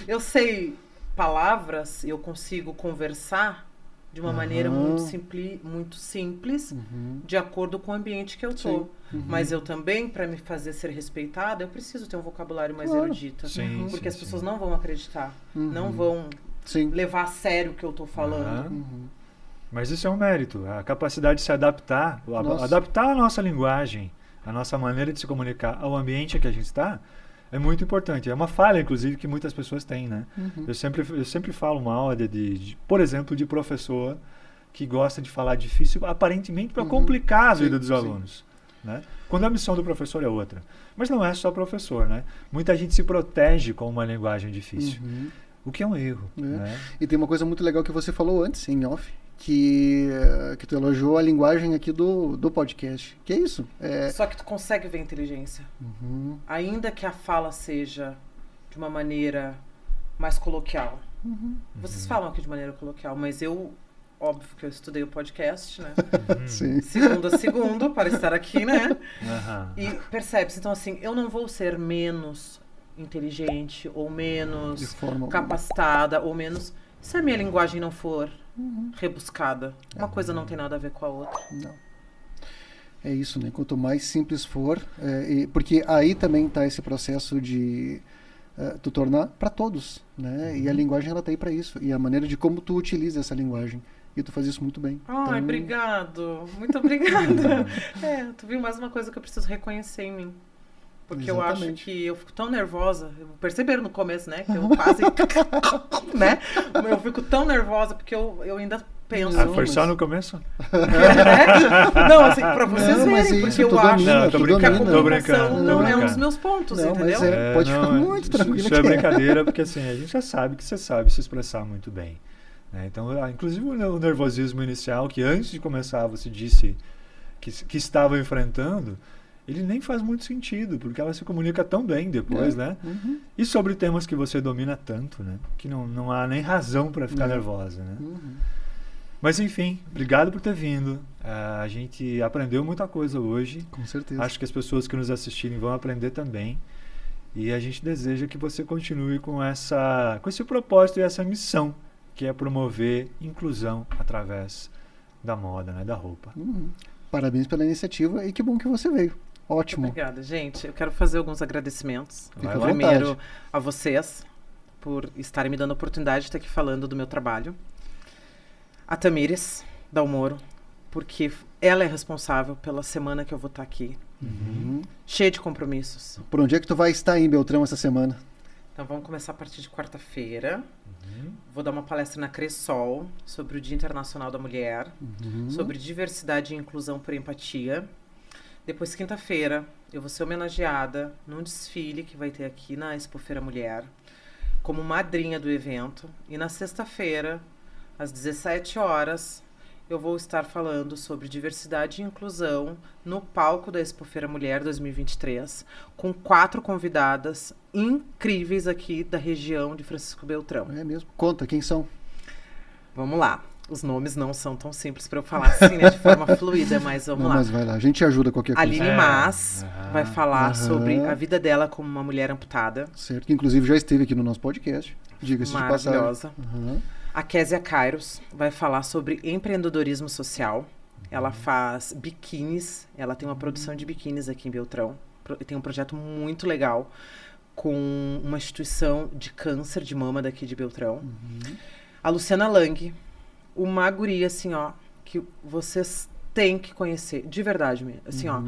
Eu sei palavras, eu consigo conversar de uma maneira muito simples, de acordo com o ambiente que eu tô. Sim. Mas eu também, para me fazer ser respeitada, eu preciso ter um vocabulário mais Claro. erudito. Sim, Porque sim, as pessoas sim. não vão acreditar, não vão Sim. levar a sério o que eu tô falando. Aham. Mas isso é um mérito. A capacidade de se adaptar, Nossa. adaptar a nossa linguagem, a nossa maneira de se comunicar ao ambiente que a gente está, é muito importante. É uma falha, inclusive, que muitas pessoas têm, né? Eu sempre falo mal, por exemplo, de professor que gosta de falar difícil, aparentemente para complicar a vida Sim, dos sim. alunos. Né? Quando a missão do professor é outra. Mas não é só professor, né? Muita gente se protege com uma linguagem difícil, o que é um erro. É. Né? E tem uma coisa muito legal que você falou antes, em off, que tu elogiou a linguagem aqui do podcast. Que é isso? Só que tu consegue ver a inteligência. Ainda que a fala seja de uma maneira mais coloquial. Vocês falam aqui de maneira coloquial, mas óbvio que eu estudei o podcast, né? Sim. Segundo a segundo, para estar aqui, né? Aham. E percebe-se, então assim, eu não vou ser menos inteligente, ou De menos forma alguma. capacitada, ou menos... Se a minha linguagem não for rebuscada, uma coisa não tem nada a ver com a outra. Não. É isso, né? Quanto mais simples for, porque aí também está esse processo de tu tornar para todos, né? E a linguagem ela tá aí para isso, e a maneira de como tu utiliza essa linguagem. E tu faz isso muito bem. Ai, Então, obrigado. Muito obrigada. Tu viu mais uma coisa que eu preciso reconhecer em mim. Porque eu acho Exatamente. que eu fico tão nervosa. Perceberam no começo, né? Que eu quase... né? Eu fico tão nervosa porque eu ainda penso... Não, Foi mas- só no começo? né? Não, assim, pra vocês Não, mas verem. isso Porque eu tu acho domina, Não, tô tu brincando, que a domina. tô comunicação brincando, tô não é um brincando. dos meus pontos, Não, mas entendeu? Pode ficar muito tranquilo Isso é que é. brincadeira, porque assim, a gente já sabe que você sabe se expressar muito bem. Né? Então, inclusive o nervosismo inicial, que antes de começar você disse que estavam enfrentando, ele nem faz muito sentido, porque ela se comunica tão bem depois, né? Uhum. E sobre temas que você domina tanto, né? Que não há nem razão para ficar nervosa, né? Uhum. Mas enfim, obrigado por ter vindo. A gente aprendeu muita coisa hoje. Com certeza. Acho que as pessoas que nos assistirem vão aprender também. E a gente deseja que você continue com esse propósito e essa missão, que é promover inclusão através da moda, né? Da roupa. Uhum. Parabéns pela iniciativa e que bom que você veio. Ótimo. Muito obrigada, gente. Eu quero fazer alguns agradecimentos. Fica à Primeiro, vontade. a vocês, por estarem me dando a oportunidade de estar aqui falando do meu trabalho. A Tamires Dalmoro, porque ela é responsável pela semana que eu vou estar aqui. Uhum. Cheia de compromissos. Por onde é que tu vai estar em Beltrão essa semana? Então vamos começar a partir de quarta-feira. Vou dar uma palestra na Cressol sobre o Dia Internacional da Mulher, sobre diversidade e inclusão por empatia. Depois, quinta-feira, eu vou ser homenageada num desfile que vai ter aqui na Expofeira Mulher, como madrinha do evento. E na sexta-feira, às 17 horas, eu vou estar falando sobre diversidade e inclusão no palco da Expofeira Mulher 2023, com 4 convidadas incríveis aqui da região de Francisco Beltrão. É mesmo? Conta, quem são? Vamos lá. Os nomes não são tão simples para eu falar assim, né, de forma fluida, mas vamos lá. Mas vai lá, a gente ajuda qualquer coisa. Aline Mas vai falar sobre a vida dela como uma mulher amputada. Certo, que inclusive já esteve aqui no nosso podcast. Diga-se de passagem. Maravilhosa. A Késia Kairos vai falar sobre empreendedorismo social. Ela faz biquínis, ela tem uma produção de biquínis aqui em Beltrão. Tem um projeto muito legal com uma instituição de câncer de mama daqui de Beltrão. A Luciana Lang, uma guria, assim, ó, que vocês têm que conhecer, de verdade mesmo. Assim, ó,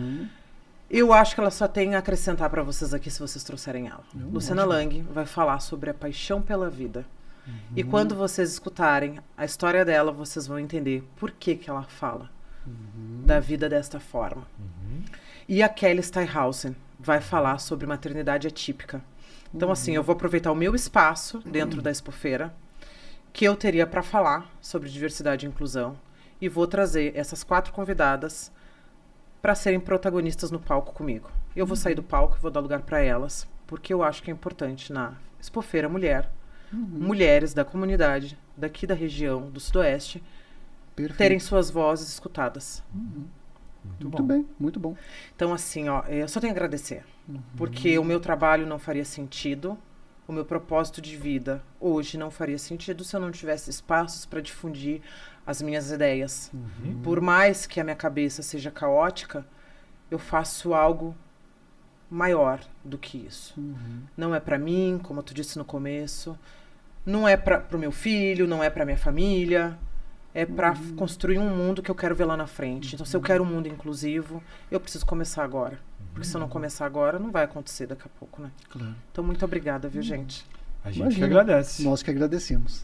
eu acho que ela só tem a acrescentar para vocês aqui se vocês trouxerem ela. Luciana Lang vai falar sobre a paixão pela vida. E quando vocês escutarem a história dela, vocês vão entender por que que ela fala da vida desta forma. E a Kelly Steinhausen vai falar sobre maternidade atípica. Então, assim, eu vou aproveitar o meu espaço dentro da Expofeira, que eu teria para falar sobre diversidade e inclusão, e vou trazer essas 4 convidadas para serem protagonistas no palco comigo. Eu vou sair do palco e vou dar lugar para elas, porque eu acho que é importante na Expofeira Mulher, mulheres da comunidade, daqui da região do Sudoeste, terem suas vozes escutadas. Muito bem, muito bom. Então, assim, ó, eu só tenho a agradecer, porque o meu trabalho não faria sentido, o meu propósito de vida hoje não faria sentido se eu não tivesse espaços para difundir as minhas ideias. Por mais que a minha cabeça seja caótica, eu faço algo maior do que isso. Não é para mim, como tu disse no começo, não é para o meu filho, não é para minha família, é para construir um mundo que eu quero ver lá na frente. Então, se eu quero um mundo inclusivo, eu preciso começar agora. Porque se eu não começar agora, não vai acontecer daqui a pouco, né? Claro. Então, muito obrigada, viu, gente? A gente que agradece. Nós que agradecemos.